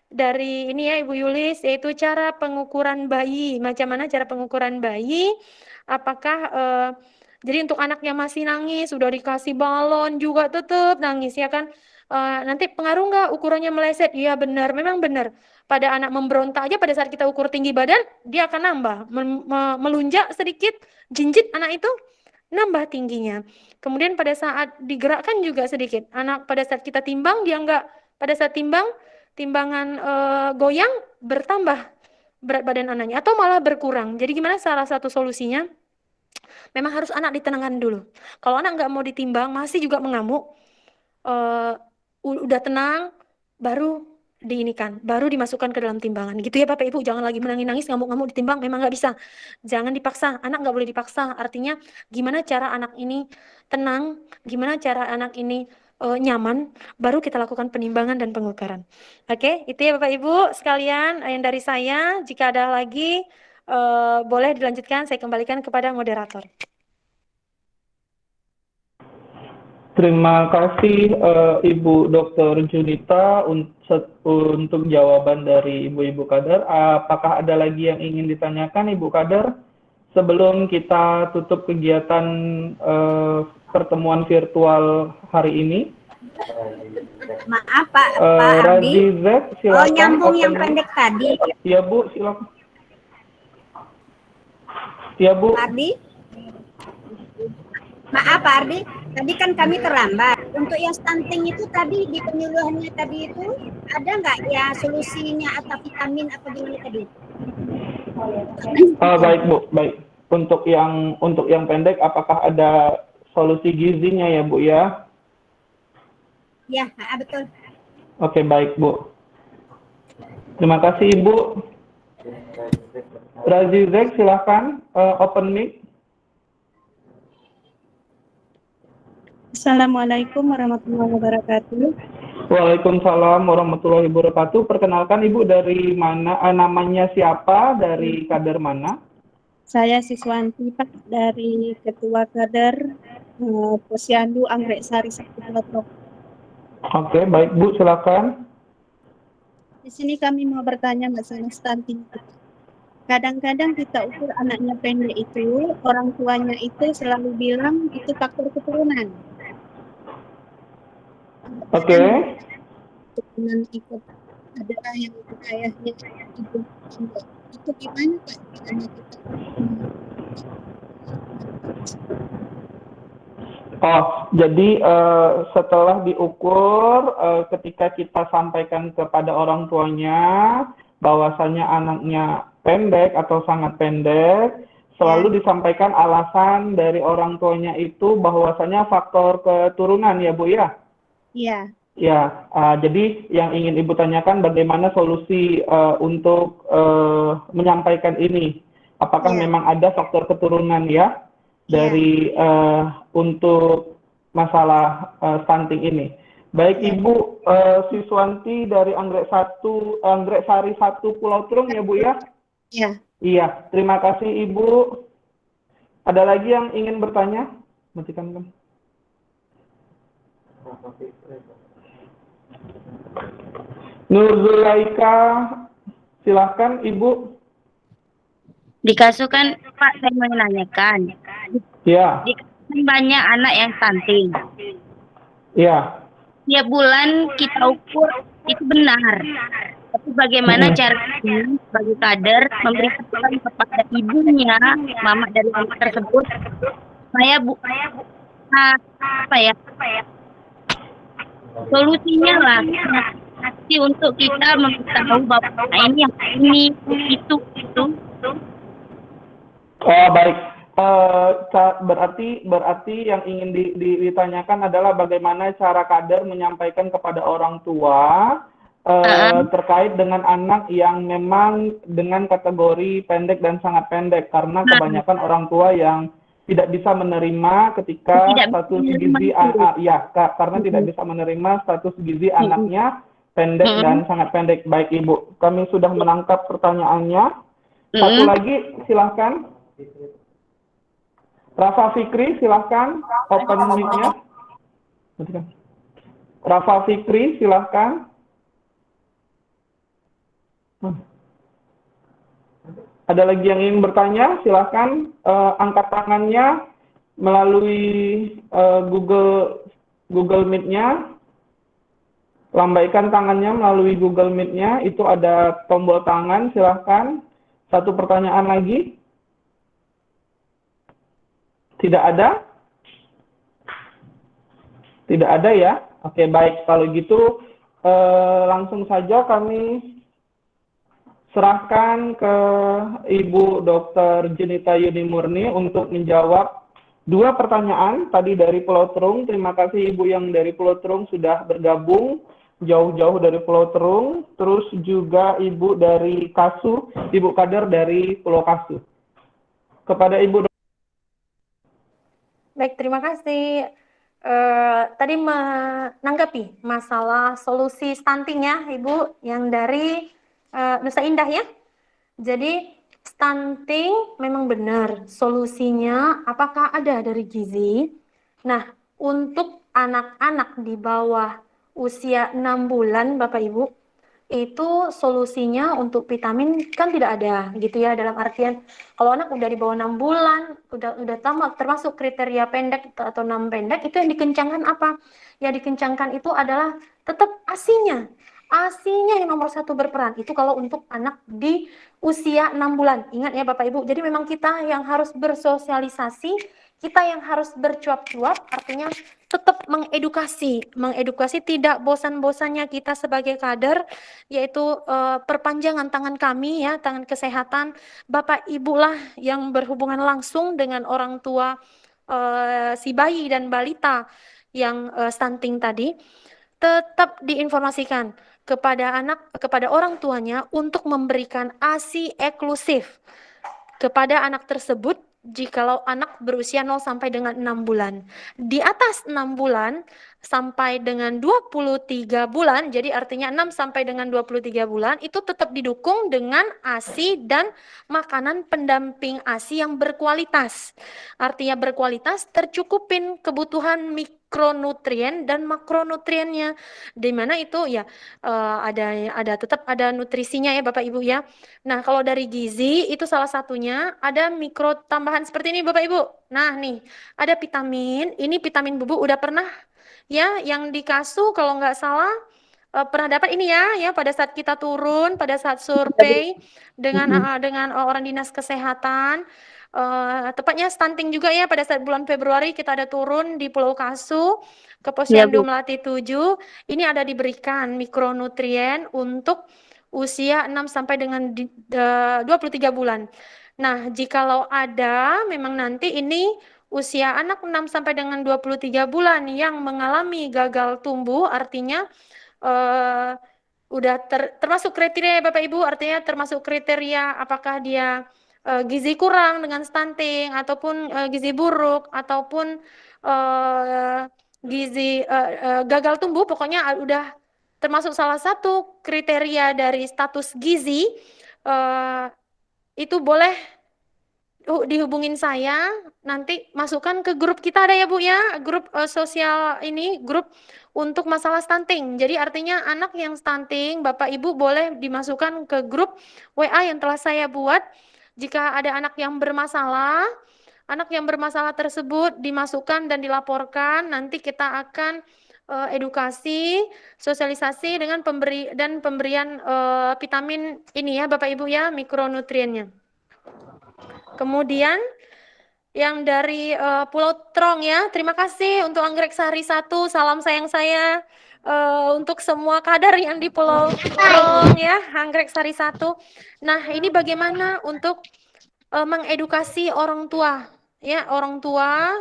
dari ini ya Ibu Yulis, yaitu cara pengukuran bayi. Macam mana cara pengukuran bayi? Apakah jadi untuk anak yang masih nangis, sudah dikasih balon juga tetap nangis ya kan? Nanti pengaruh nggak ukurannya meleset? Iya benar, memang benar. Pada anak memberontak aja pada saat kita ukur tinggi badan, dia akan nambah. Melunjak sedikit, jinjit anak itu nambah tingginya. Kemudian pada saat digerakkan juga sedikit. Anak pada saat kita timbang, dia nggak, pada saat timbangan goyang bertambah berat badan anaknya atau malah berkurang. Jadi gimana salah satu solusinya? Memang harus anak ditenangkan dulu. Kalau anak nggak mau ditimbang, masih juga mengamuk, udah tenang, baru diinikan, baru dimasukkan ke dalam timbangan. Gitu ya Bapak Ibu, jangan lagi menangis-nangis, ngamuk-ngamuk ditimbang, memang nggak bisa. Jangan dipaksa, anak nggak boleh dipaksa. Artinya gimana cara anak ini tenang, gimana cara anak ini nyaman, baru kita lakukan penimbangan dan pengukuran. Oke, itu ya Bapak Ibu sekalian yang dari saya. Jika ada lagi, boleh dilanjutkan, saya kembalikan kepada moderator. Terima kasih Ibu Dr. Junita untuk jawaban dari Ibu-Ibu Kader. Apakah ada lagi yang ingin ditanyakan Ibu Kader sebelum kita tutup kegiatan pertemuan virtual hari ini? Maaf Pak Ardi. Razizek, silakan. Nyambung yang pendek tadi. Ya Bu, silakan. Ya Bu. Pak Ardi. Maaf Pak Ardi, tadi kan kami terlambat. Untuk yang stunting itu tadi di penyuluhannya tadi itu ada nggak ya solusinya atau vitamin apa gimana tadi? Baik Bu, baik. Untuk yang pendek, apakah ada solusi gizinya ya Bu ya? Ya, betul. Oke, baik Bu. Terima kasih Ibu. Razizek, silakan open mic. Assalamualaikum warahmatullahi wabarakatuh. Waalaikumsalam warahmatullahi wabarakatuh. Perkenalkan Ibu dari mana? Namanya siapa? Dari kader mana? Saya Siswanti Pak dari Ketua Kader Posyandu Anggrek Sari 1 Lotok. Oke, baik Bu, silakan. Di sini kami mau bertanya masalah stunting. Kadang-kadang kita ukur anaknya pendek itu, orang tuanya itu selalu bilang itu faktor keturunan. Oke. Keturunan ikut ada yang ayahnya itu gimana Pak? Jadi setelah diukur, ketika kita sampaikan kepada orang tuanya bahwasanya anaknya pendek atau sangat pendek, selalu disampaikan alasan dari orang tuanya itu bahwasanya faktor keturunan ya Bu ya? Iya. Ya, jadi yang ingin Ibu tanyakan bagaimana solusi untuk menyampaikan ini? Apakah memang ada faktor keturunan ya dari untuk masalah stunting ini? Baik Ibu Siswanti dari Anggrek Sari 1 Pulau Trung ya Bu ya? Iya. Iya, terima kasih Ibu. Ada lagi yang ingin bertanya? Matikan kan. Nur Zulaika, silahkan Ibu. Di Kasukan Pak, saya mau menanyakan. Ya. Di Kasukan banyak anak yang stunting. Ya. Tiap bulan kita ukur itu benar. Tapi bagaimana caranya sebagai kader memberitahukan kepada ibunya, mama dari anak tersebut, solusinya lah untuk kita memberitahu bahwa ini itu. Baik. Berarti yang ingin ditanyakan adalah bagaimana cara kader menyampaikan kepada orang tua terkait dengan anak yang memang dengan kategori pendek dan sangat pendek, karena kebanyakan orang tua yang tidak bisa menerima ketika status gizi karena tidak bisa menerima status gizi anaknya pendek dan sangat pendek. Baik Ibu, kami sudah menangkap pertanyaannya. Satu lagi silahkan. Rafa Fikri, silahkan open mic-nya. Rafa Fikri, silahkan. Ada lagi yang ingin bertanya? Silahkan angkat tangannya melalui Google Meet-nya. Lambaikan tangannya melalui Google Meet-nya. Itu ada tombol tangan. Silahkan. Satu pertanyaan lagi. Tidak ada? Tidak ada ya? Oke, baik. Kalau gitu langsung saja kami serahkan ke Ibu Dr. Jenita Yuni Murni untuk menjawab dua pertanyaan tadi dari Pulau Terung. Terima kasih Ibu yang dari Pulau Terung sudah bergabung jauh-jauh dari Pulau Terung. Terus juga Ibu dari Kasu, Ibu Kader dari Pulau Kasu. Kepada Ibu. Baik, terima kasih. Tadi menanggapi masalah solusi stunting ya, Ibu, yang dari Nusa Indah ya. Jadi stunting memang benar solusinya apakah ada dari gizi. Nah, untuk anak-anak di bawah usia 6 bulan Bapak Ibu, itu solusinya untuk vitamin kan tidak ada gitu ya, dalam artian kalau anak udah di bawah 6 bulan udah termasuk kriteria pendek atau 6 pendek, itu yang dikencangkan apa? Yang dikencangkan itu adalah tetap ASI-nya. ASI-nya yang nomor 1 berperan. Itu kalau untuk anak di usia 6 bulan. Ingat ya Bapak Ibu, jadi memang kita yang harus bersosialisasi, kita yang harus bercuap-cuap, artinya tetap mengedukasi tidak bosan-bosannya kita sebagai kader, yaitu perpanjangan tangan kami ya, tangan kesehatan, Bapak Ibu lah yang berhubungan langsung dengan orang tua si bayi dan balita yang stunting tadi, tetap diinformasikan kepada orang tuanya untuk memberikan ASI eksklusif kepada anak tersebut jikalau anak berusia 0 sampai dengan 6 bulan. Di atas 6 bulan sampai dengan 23 bulan, jadi artinya 6 sampai dengan 23 bulan, itu tetap didukung dengan ASI dan makanan pendamping ASI yang berkualitas. Artinya berkualitas, tercukupin kebutuhan mikronutrien dan makronutriennya, di mana itu ya tetap ada nutrisinya ya Bapak Ibu ya. Nah, kalau dari gizi itu salah satunya ada mikro tambahan seperti ini Bapak Ibu. Nah, nih ada vitamin, ini vitamin bubu udah pernah ya yang di Kasu kalau nggak salah pernah dapat ini ya pada saat kita turun, pada saat survei dengan orang dinas kesehatan. Tepatnya stunting juga ya, pada saat bulan Februari kita ada turun di Pulau Kasu ke Posyandu Melati 7. Ini ada diberikan mikronutrien untuk usia 6 sampai dengan 23 bulan. Nah, jikalau ada memang nanti ini usia anak 6 sampai dengan 23 bulan yang mengalami gagal tumbuh, artinya udah termasuk kriteria Bapak Ibu, artinya termasuk kriteria apakah dia gizi kurang dengan stunting ataupun gizi buruk ataupun gizi gagal tumbuh, pokoknya udah termasuk salah satu kriteria dari status gizi, itu boleh dihubungin saya, nanti masukkan ke grup kita ada ya Bu ya, grup sosial ini, grup untuk masalah stunting. Jadi artinya anak yang stunting, Bapak Ibu boleh dimasukkan ke grup WA yang telah saya buat. Jika ada anak yang bermasalah tersebut dimasukkan dan dilaporkan, nanti kita akan edukasi, sosialisasi dengan pemberian vitamin ini ya Bapak Ibu ya, mikronutriennya. Kemudian yang dari Pulau Trong ya, terima kasih untuk Anggrek Sari 1, salam sayang saya untuk semua kader yang di Pulau Trong ya, Anggrek Sari 1. Nah, ini bagaimana untuk mengedukasi orang tua ya, orang tua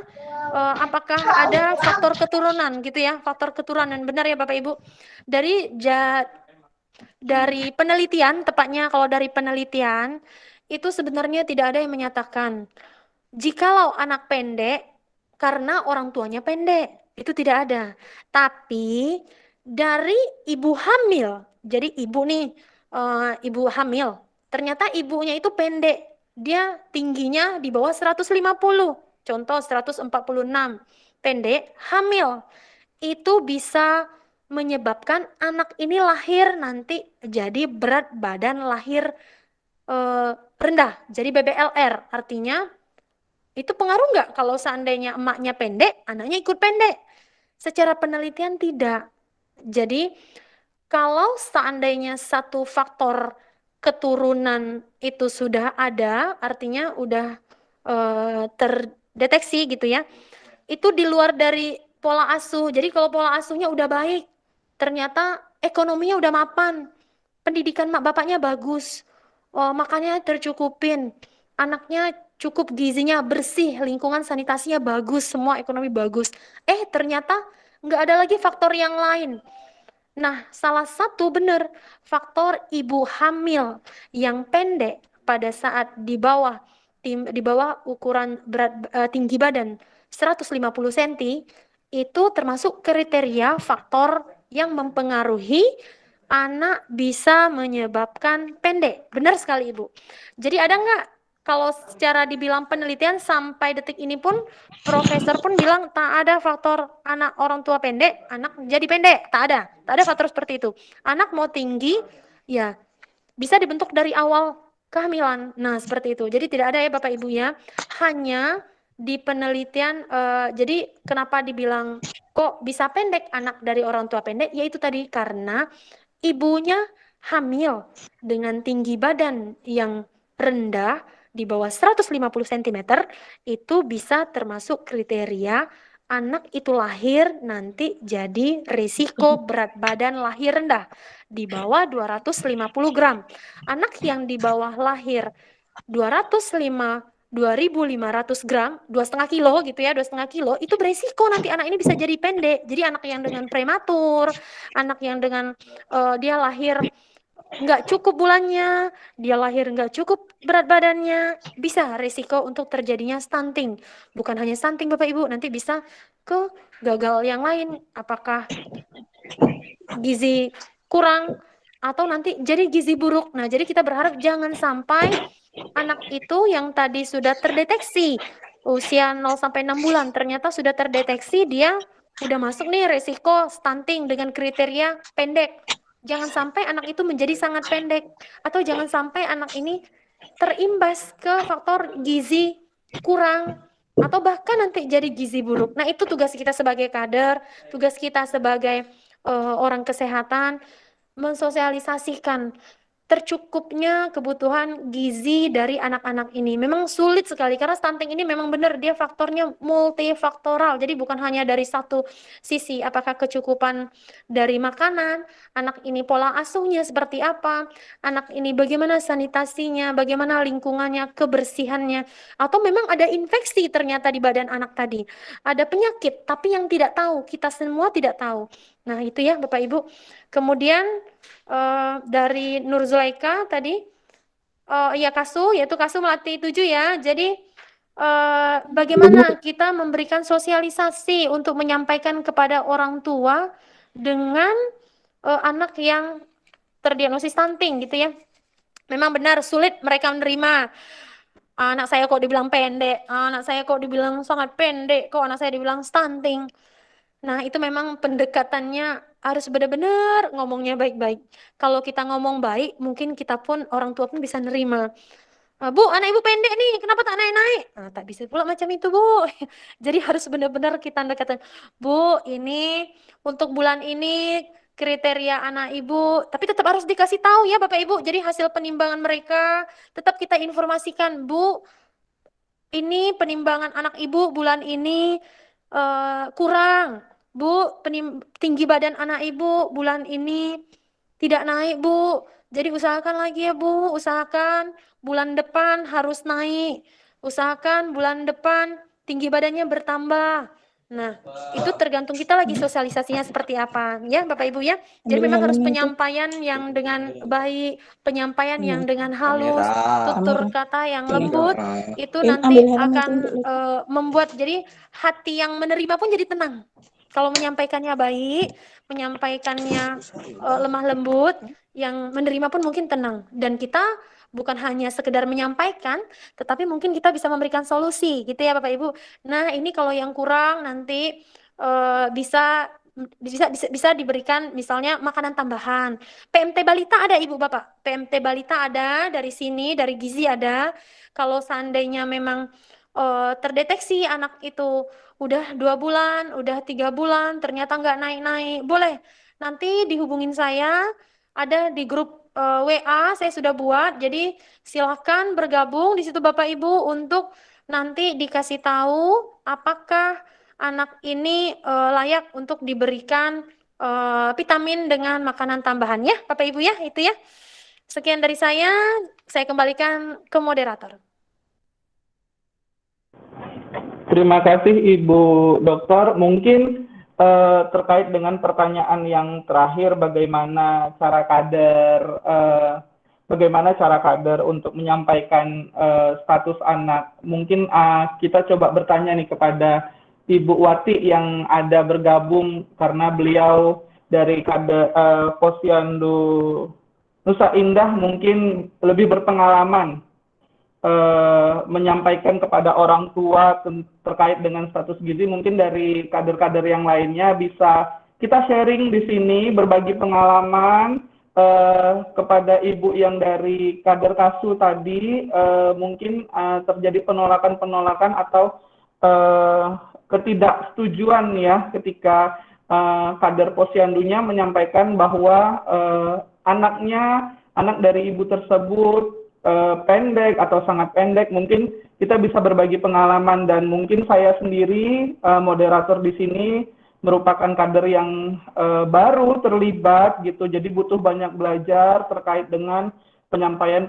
apakah ada faktor keturunan gitu ya, faktor keturunan, benar ya Bapak Ibu. Dari penelitian, tepatnya kalau dari penelitian itu sebenarnya tidak ada yang menyatakan jikalau anak pendek karena orang tuanya pendek, itu tidak ada. Tapi dari ibu hamil, jadi ibu nih, ibu hamil, ternyata ibunya itu pendek, dia tingginya di bawah 150, contoh 146, pendek, hamil, itu bisa menyebabkan anak ini lahir nanti jadi berat badan lahir rendah, jadi BBLR. Artinya itu pengaruh nggak kalau seandainya emaknya pendek, anaknya ikut pendek? Secara penelitian tidak. Jadi kalau seandainya satu faktor keturunan itu sudah ada, artinya udah terdeteksi gitu ya, itu di luar dari pola asuh. Jadi kalau pola asuhnya udah baik, ternyata ekonominya udah mapan, pendidikan mak bapaknya bagus, makannya tercukupin, anaknya cukup gizinya bersih, lingkungan sanitasinya bagus, semua ekonomi bagus. Ternyata nggak ada lagi faktor yang lain. Nah, salah satu benar faktor ibu hamil yang pendek pada saat di bawah ukuran tinggi badan 150 cm itu termasuk kriteria faktor yang mempengaruhi anak bisa menyebabkan pendek. Benar sekali Ibu. Jadi ada nggak kalau secara dibilang penelitian sampai detik ini pun profesor pun bilang tak ada faktor anak orang tua pendek, anak jadi pendek, tak ada faktor seperti itu. Anak mau tinggi, ya bisa dibentuk dari awal kehamilan. Nah seperti itu. Jadi tidak ada ya Bapak Ibu ya, hanya di penelitian. Jadi kenapa dibilang kok bisa pendek anak dari orang tua pendek? Yaitu tadi karena ibunya hamil dengan tinggi badan yang rendah di bawah 150 cm itu bisa termasuk kriteria anak itu lahir nanti jadi risiko berat badan lahir rendah di bawah 250 gram. Anak yang di bawah lahir 2.500 gram, 2,5 kilo gitu ya, 2,5 kilo, itu beresiko nanti anak ini bisa jadi pendek. Jadi anak yang dengan prematur, anak yang dengan dia lahir nggak cukup bulannya, dia lahir nggak cukup berat badannya, bisa resiko untuk terjadinya stunting. Bukan hanya stunting Bapak Ibu, nanti bisa ke gagal yang lain, apakah gizi kurang atau nanti jadi gizi buruk. Nah, jadi kita berharap jangan sampai anak itu yang tadi sudah terdeteksi usia 0 sampai 6 bulan ternyata sudah terdeteksi dia udah masuk nih resiko stunting dengan kriteria pendek. Jangan sampai anak itu menjadi sangat pendek atau jangan sampai anak ini terimbas ke faktor gizi kurang atau bahkan nanti jadi gizi buruk. Nah, itu tugas kita sebagai kader, tugas kita sebagai orang kesehatan mensosialisasikan tercukupnya kebutuhan gizi dari anak-anak ini. Memang sulit sekali karena stunting ini memang benar dia faktornya multifaktoral. Jadi bukan hanya dari satu sisi, apakah kecukupan dari makanan, anak ini pola asuhnya seperti apa, anak ini bagaimana sanitasinya, bagaimana lingkungannya, kebersihannya, atau memang ada infeksi ternyata di badan anak tadi. Ada penyakit tapi yang tidak tahu, kita semua tidak tahu. Nah, itu ya Bapak Ibu. Kemudian dari Nur Zulaika tadi, ya Kasu, yaitu Kasu Melati 7 ya. Jadi bagaimana kita memberikan sosialisasi untuk menyampaikan kepada orang tua dengan anak yang terdiagnosis stunting gitu ya. Memang benar sulit mereka menerima. Anak saya kok dibilang pendek, anak saya kok dibilang sangat pendek, kok anak saya dibilang stunting. Nah, itu memang pendekatannya harus benar-benar ngomongnya baik-baik. Kalau kita ngomong baik, mungkin kita pun, orang tua pun bisa nerima. Bu, anak ibu pendek nih, kenapa tak naik-naik? Nah, tak bisa pula macam itu, Bu. Jadi harus benar-benar kita pendekatan. Bu, ini untuk bulan ini kriteria anak ibu, tapi tetap harus dikasih tahu ya Bapak Ibu. Jadi hasil penimbangan mereka tetap kita informasikan, Bu. Ini penimbangan anak ibu bulan ini kurang. Bu, tinggi badan anak ibu bulan ini tidak naik, Bu. Jadi usahakan lagi ya, Bu. Usahakan bulan depan harus naik. Usahakan bulan depan tinggi badannya bertambah. Nah, itu tergantung kita lagi sosialisasinya seperti apa. Ya, Bapak Ibu ya. Jadi memang harus penyampaian yang dengan baik, penyampaian yang dengan halus, tutur kata yang lembut, itu nanti akan membuat jadi hati yang menerima pun jadi tenang. Kalau menyampaikannya baik, menyampaikannya lemah lembut, yang menerima pun mungkin tenang. Dan kita bukan hanya sekedar menyampaikan, tetapi mungkin kita bisa memberikan solusi, gitu ya Bapak Ibu. Nah, ini kalau yang kurang nanti bisa bisa diberikan misalnya makanan tambahan. PMT balita ada Ibu Bapak. PMT balita ada dari sini, dari gizi ada. Kalau seandainya memang terdeteksi anak itu udah 2 bulan, udah 3 bulan, ternyata nggak naik-naik, boleh. Nanti dihubungin saya, ada di grup WA saya sudah buat. Jadi silahkan bergabung di situ Bapak Ibu untuk nanti dikasih tahu apakah anak ini layak untuk diberikan vitamin dengan makanan tambahan ya, Bapak Ibu ya, itu ya. Sekian dari saya kembalikan ke moderator. Terima kasih Ibu Dokter. Mungkin terkait dengan pertanyaan yang terakhir, bagaimana cara kader untuk menyampaikan status anak. Mungkin kita coba bertanya nih kepada Ibu Wati yang ada bergabung karena beliau dari kader Posyandu Nusa Indah mungkin lebih berpengalaman menyampaikan kepada orang tua terkait dengan status gizi. Mungkin dari kader-kader yang lainnya bisa kita sharing di sini, berbagi pengalaman kepada ibu yang dari kader KASU tadi. Mungkin terjadi penolakan atau ketidaksetujuan ya ketika kader posyandunya menyampaikan bahwa anak dari ibu tersebut pendek atau sangat pendek. Mungkin kita bisa berbagi pengalaman, dan mungkin saya sendiri moderator di sini merupakan kader yang baru terlibat gitu, jadi butuh banyak belajar terkait dengan penyampaian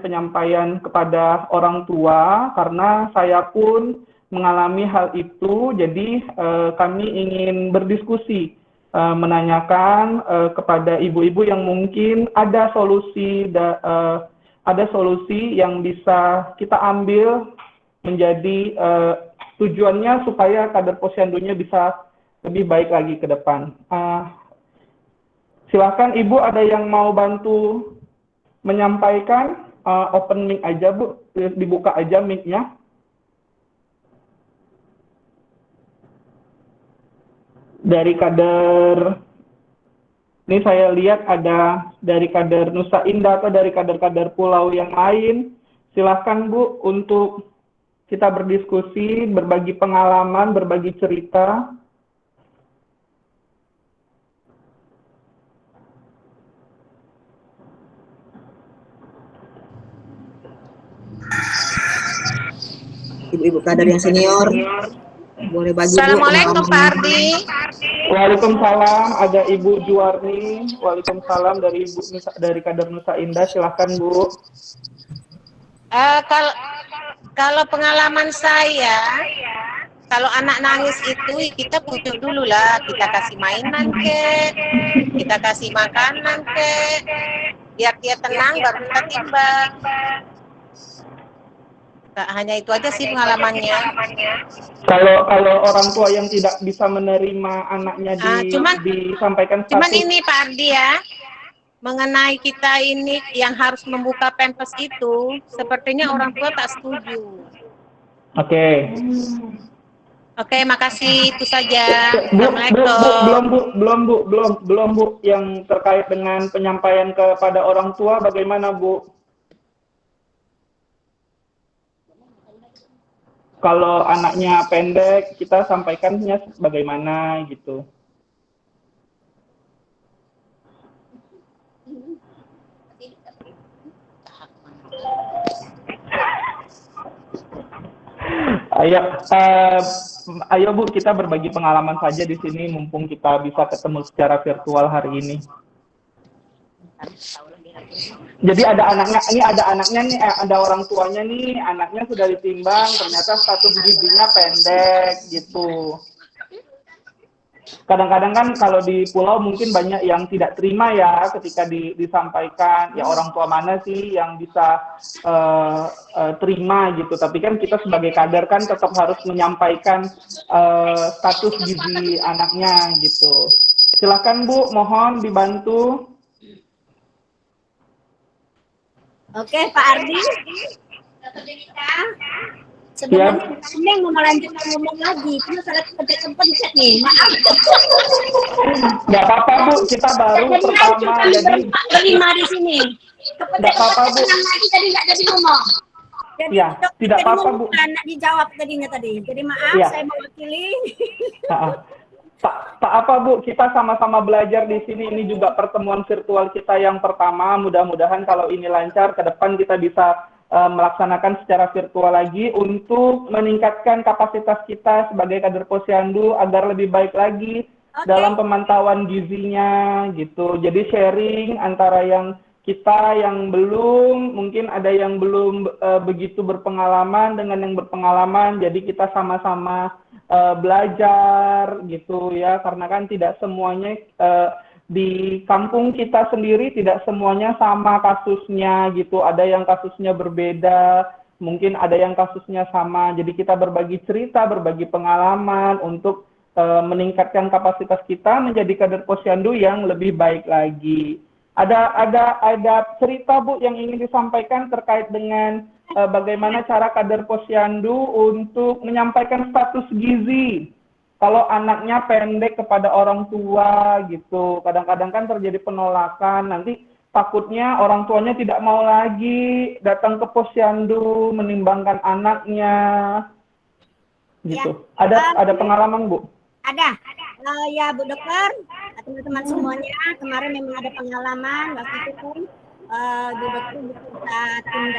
kepada orang tua, karena saya pun mengalami hal itu. Jadi kami ingin berdiskusi, menanyakan kepada ibu-ibu yang mungkin ada solusi yang bisa kita ambil menjadi tujuannya supaya kader posyandunya bisa lebih baik lagi ke depan. Silakan Ibu, ada yang mau bantu menyampaikan? Open mic aja Bu, dibuka aja mic-nya. Dari kader, ini saya lihat ada dari kader Nusa Indah atau dari kader-kader pulau yang lain. Silahkan Bu untuk kita berdiskusi, berbagi pengalaman, berbagi cerita. Ibu-ibu kader yang senior, boleh bagi Bu. Assalamualaikum Pak Ardi. Waalaikumsalam, ada Ibu Juwarni. Waalaikumsalam dari kader Nusa Indah. Silahkan Bu. Kalau pengalaman saya, kalau anak nangis itu kita butuh dulu lah, kita kasih mainan kita kasih makanan biar dia tenang, baru kita timbang. Hanya itu aja sih pengalamannya. Kalau orang tua yang tidak bisa menerima anaknya disampaikan status. Cuman ini Pak Ardi ya, mengenai kita ini yang harus membuka Pampers itu, sepertinya orang tua tak setuju. Oke. Oke, makasih, itu saja. Belum Bu, yang terkait dengan penyampaian kepada orang tua bagaimana Bu? Kalau anaknya pendek, kita sampaikannya bagaimana gitu. Ayo Bu, kita berbagi pengalaman saja di sini, mumpung kita bisa ketemu secara virtual hari ini. Jadi ada orang tuanya nih, anaknya sudah ditimbang, ternyata status gizinya pendek gitu. Kadang-kadang kan kalau di pulau mungkin banyak yang tidak terima ya ketika disampaikan, ya orang tua mana sih yang bisa terima gitu. Tapi kan kita sebagai kader kan tetap harus menyampaikan status gizi anaknya gitu. Silakan Bu, mohon dibantu. Oke, Pak Ardi. Sebenarnya Neng mau melanjutkan ngomong lagi, cuma salah kepencet nih, maaf. Nggak apa-apa Bu, kita baru pertama jadi berlima di sini. nggak apa-apa Bu. Lagi jadi nggak jadi ngomong. Jadi Ya, tidak apa-apa Bu. Nggak dijawab tadinya tadi. Jadi maaf, Ya. saya mewakili. Tak apa Bu, kita sama-sama belajar di sini. Ini juga pertemuan virtual kita yang pertama. Mudah-mudahan kalau ini lancar, ke depan kita bisa melaksanakan secara virtual lagi untuk meningkatkan kapasitas kita sebagai kader Posyandu agar lebih baik lagi dalam pemantauan gizinya gitu. Jadi sharing antara yang kita yang belum, mungkin ada yang belum begitu berpengalaman dengan yang berpengalaman. Jadi kita sama-sama belajar gitu ya, karena kan tidak semuanya di kampung kita sendiri tidak semuanya sama kasusnya gitu. Ada yang kasusnya berbeda, mungkin ada yang kasusnya sama. Jadi kita berbagi cerita, berbagi pengalaman untuk meningkatkan kapasitas kita menjadi kader Posyandu yang lebih baik lagi. Ada cerita Bu yang ingin disampaikan terkait dengan bagaimana cara kader Posyandu untuk menyampaikan status gizi. Kalau anaknya pendek kepada orang tua gitu, kadang-kadang kan terjadi penolakan, nanti takutnya orang tuanya tidak mau lagi datang ke Posyandu menimbangkan anaknya, gitu. Ya, Ada pengalaman Bu? Ada. Ya Bu Dokter, teman-teman semuanya, kemarin memang ada pengalaman waktu itu kan Bu Dokter beserta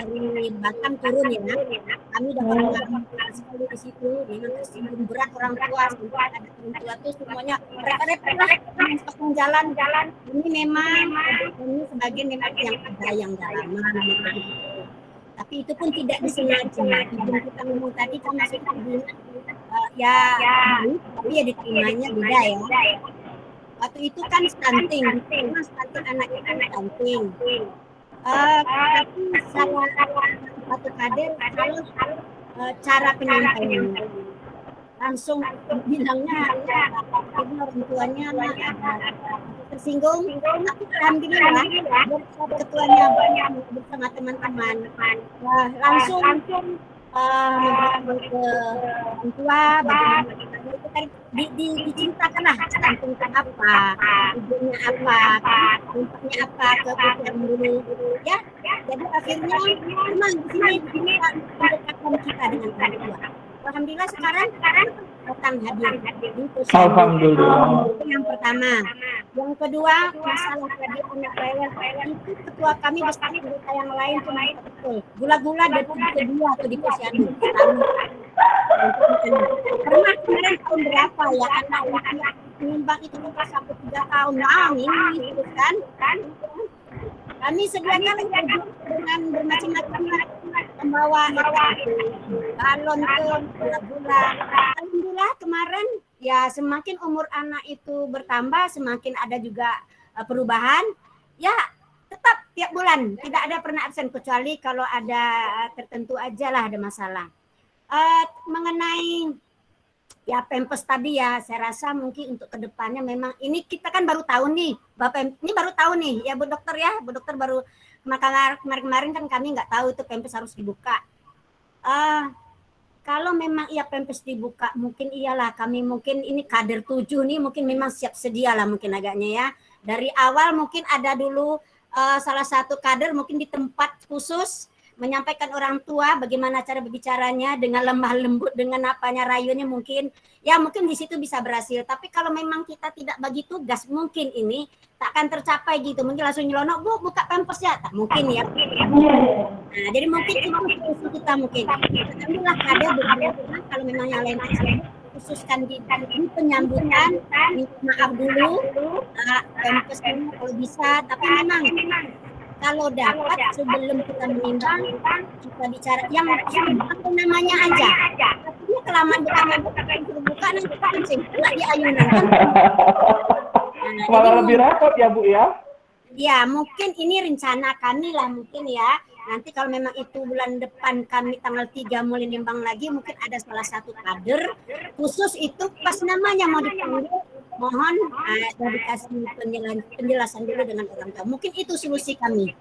tim dari Batam turun ya. Kami dapat pengalaman sekali di situ, dengan tersinggung berat orang tua, sampai ada orang tua tuh semuanya repot-repot lah sepanjang jalan. Ini memang ini sebagian memang yang ada yang dalaman. Tapi itu pun tidak disengaja. Yang kita ngomong tadi kan masih tapi ya diterimanya beda ya. Waktu itu kan stunting anak itu stunting. Tapi salah satu kader kalau cara penyampaian langsung bilangnya orang tuanya tersinggung, tapi alhamdulillah ketuanya bersama teman-teman langsung memberikan ke orang tua bagaimana itu kan diceritakan lah stunting itu apa, ibunya apa, dampaknya apa ke usia dulu ya. Jadi akhirnya memang di sini mendekatkan kita dengan orang tua. Alhamdulillah sekarang datang hadir. Alhamdulillah. Itu yang pertama. Yang kedua, masalah tadi anak rewel itu ketua kami bersama berita yang lain cuma betul. Gula-gula dan kedua atau di Posyandu. Pernah kemarin tahun berapa ya anak menimbang itu kan sampai 3 tahun. Nah, ini gitu kan. Kami sediakan dengan bermacam-macam membawa balon ke gula-gula. Alhamdulillah kemarin ya semakin umur anak itu bertambah semakin ada juga perubahan. Ya tetap tiap bulan tidak ada pernah absen kecuali kalau ada tertentu aja lah ada masalah. Mengenai ya Pampers tadi ya saya rasa mungkin untuk kedepannya memang ini kita kan baru tahu nih Bapak ini baru tahu nih ya Bu Dokter ya Bu Dokter baru kemarin kan kami nggak tahu itu Pampers harus dibuka. Kalau memang iya Pampers dibuka mungkin iyalah kami mungkin ini kader 7 nih mungkin memang siap sedia lah mungkin agaknya ya dari awal mungkin ada dulu salah satu kader mungkin di tempat khusus menyampaikan orang tua bagaimana cara berbicaranya dengan lemah lembut dengan apanya rayunya mungkin ya mungkin di situ bisa berhasil tapi kalau memang kita tidak bagi tugas mungkin ini tak akan tercapai gitu mungkin langsung nyelonok Bu buka Pampers ya tak mungkin ya. Nah, jadi mungkin itu solusi kita mungkin alhamdulillah ada beberapa kalau memang yang lain khususkan di penyambutan minta maaf dulu Pampers kalau bisa tapi memang kalau dapat sebelum kita menimbang kita bicara yang apa namanya aja artinya kelamaan buka nanti kan simpul di ayunan kan malah lebih repot ya Bu ya. Ya mungkin ini rencana kami lah mungkin ya nanti kalau memang itu bulan depan kami tanggal 3 mulai nimbang lagi mungkin ada salah satu kader khusus itu pas namanya mau dipanggil mohon dikasih penjelasan dulu dengan orang tua. Mungkin itu solusi kami.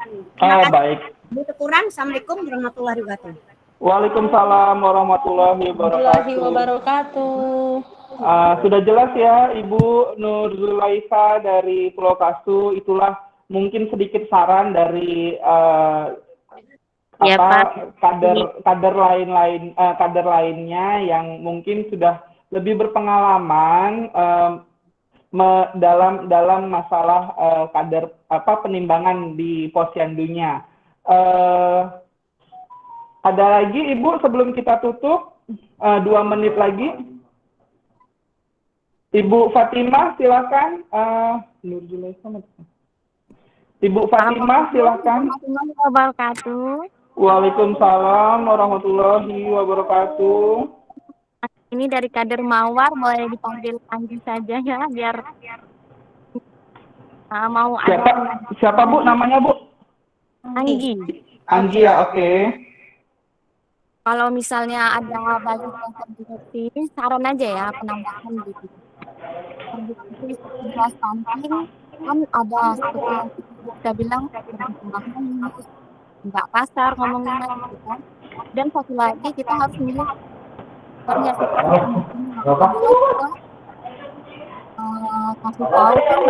Baik. Itu kurang. Assalamualaikum warahmatullahi wabarakatuh. Waalaikumsalam warahmatullahi Warahmatullahi wabarakatuh. wabarakatuh. Sudah jelas ya Ibu Nur Zulaikha dari Pulau Kasu. Itulah mungkin sedikit saran dari Ya, kader lainnya yang mungkin sudah lebih berpengalaman dalam masalah kader penimbangan di posyandunya. Ada lagi Ibu sebelum kita tutup 2 menit lagi. Ibu Fatimah silakan. Ibu Fatimah silakan. Warahmatullahi wabarakatuh. Waalaikumsalam warahmatullahi wabarakatuh. Ini dari kader Mawar, boleh dipanggil Anggi saja ya, biar mau ada. Siapa Bu namanya Bu? Anggi. Anggi ya, oke. Kalau misalnya ada balik yang terdireksi, saran aja ya penambahan gitu. Terdireksi 11 stunting kan ada seperti yang kita bilang perkembangan nggak pasar ngomongnya gitu kan. Dan satu lagi kita harus milih ternyata kita kasih tahu kan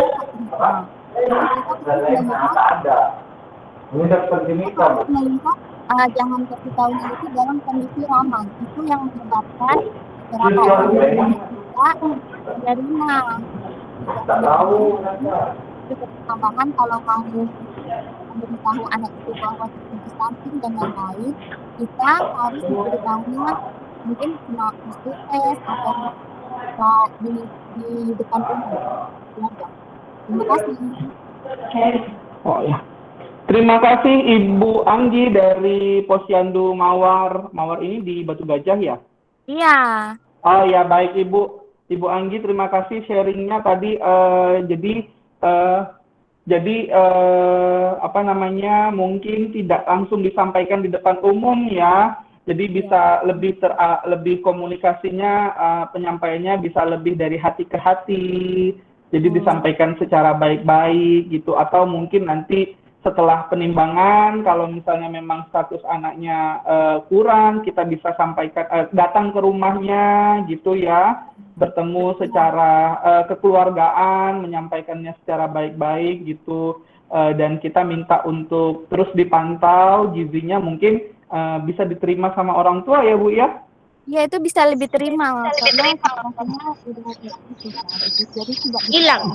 kita harus melihat jangan kasih tahunya itu dalam kondisi ramai, itu yang menyebabkan beberapa orang kita menerima. Itu tambahan kalau kamu memberitahu anak itu bahwa terjadi stunting dan lain-lain, kita harus memberitahunya mungkin cuma tes atau di depan umum. Terima kasih. Oh ya. Terima kasih Ibu Anggi dari Posyandu Mawar. Mawar ini di Batu Gajah ya? Iya. Oh ya, baik Ibu Anggi, terima kasih sharingnya tadi. Mungkin tidak langsung disampaikan di depan umum ya. Jadi bisa lebih komunikasinya, penyampaiannya bisa lebih dari hati ke hati. Jadi disampaikan secara baik-baik gitu, atau mungkin nanti setelah penimbangan, kalau misalnya memang status anaknya kurang, kita bisa sampaikan, datang ke rumahnya gitu ya, bertemu secara kekeluargaan, menyampaikannya secara baik-baik gitu, dan kita minta untuk terus dipantau gizinya, mungkin bisa diterima sama orang tua ya Bu ya? Ya itu bisa lebih terima karena rasanya udah jadi tidak hilang.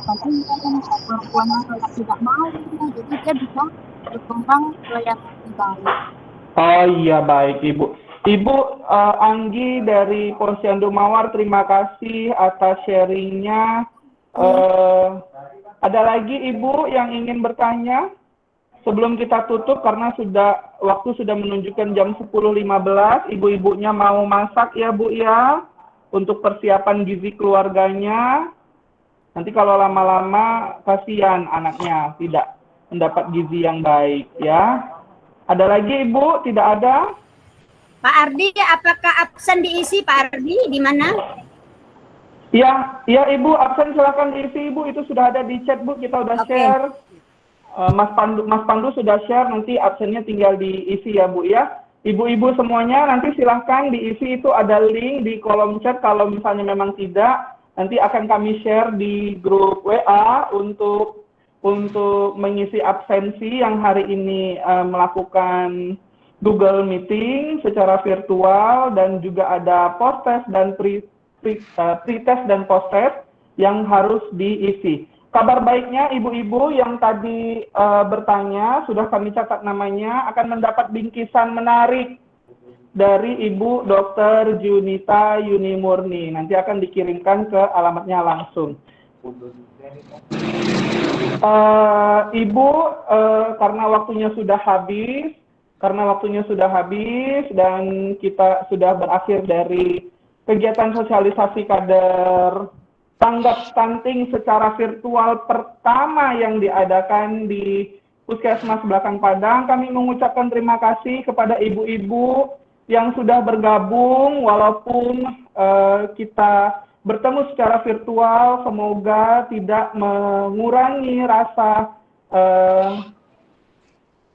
Perempuan yang tidak mau, jadi dia bisa berkembang ke yang lebih baik. Oh iya baik Ibu. Ibu Anggi dari Posyandu Mawar, terima kasih atas sharingnya. Ada lagi Ibu yang ingin bertanya? Sebelum kita tutup karena waktu sudah menunjukkan jam 10.15, ibu-ibunya mau masak ya Bu ya, untuk persiapan gizi keluarganya. Nanti kalau lama-lama kasihan anaknya tidak mendapat gizi yang baik ya. Ada lagi Ibu? Tidak ada? Pak Ardi, apakah absen diisi Pak Ardi? Di mana? Ya Ibu, absen silakan diisi Ibu, itu sudah ada di chat Bu, kita udah share. Mas Pandu sudah share, nanti absennya tinggal diisi ya Bu ya. Ibu-ibu semuanya nanti silahkan diisi, itu ada link di kolom chat. Kalau misalnya memang tidak, nanti akan kami share di grup WA untuk mengisi absensi yang hari ini melakukan Google Meeting secara virtual, dan juga ada post-test dan pre-test dan post-test yang harus diisi. Kabar baiknya ibu-ibu yang tadi bertanya, sudah kami catat namanya, akan mendapat bingkisan menarik dari Ibu Dr. Junita Yunimurni. Nanti akan dikirimkan ke alamatnya langsung. Ibu, karena waktunya sudah habis dan kita sudah berakhir dari kegiatan sosialisasi kader tanggap stunting secara virtual pertama yang diadakan di Puskesmas Belakang Padang. Kami mengucapkan terima kasih kepada ibu-ibu yang sudah bergabung walaupun kita bertemu secara virtual. Semoga tidak mengurangi rasa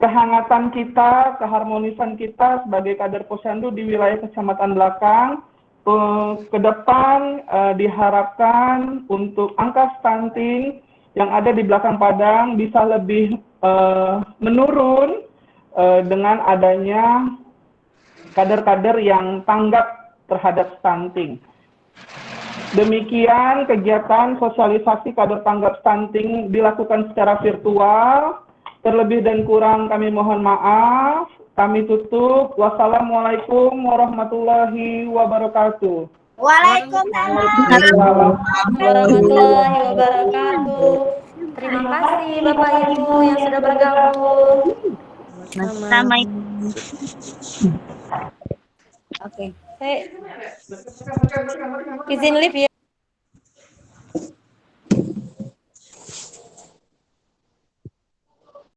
kehangatan kita, keharmonisan kita sebagai kader Posyandu di wilayah Kecamatan Belakang. Ke depan diharapkan untuk angka stunting yang ada di Belakang Padang bisa lebih menurun dengan adanya kader-kader yang tanggap terhadap stunting. Demikian kegiatan sosialisasi kader tanggap stunting dilakukan secara virtual. Terlebih dan kurang kami mohon maaf. Kami tutup. Wassalamualaikum warahmatullahi wabarakatuh. Waalaikumsalam warahmatullahi wabarakatuh. Terima kasih Bapak Ibu yang sudah bergabung. Sama. Oke. Izin live ya.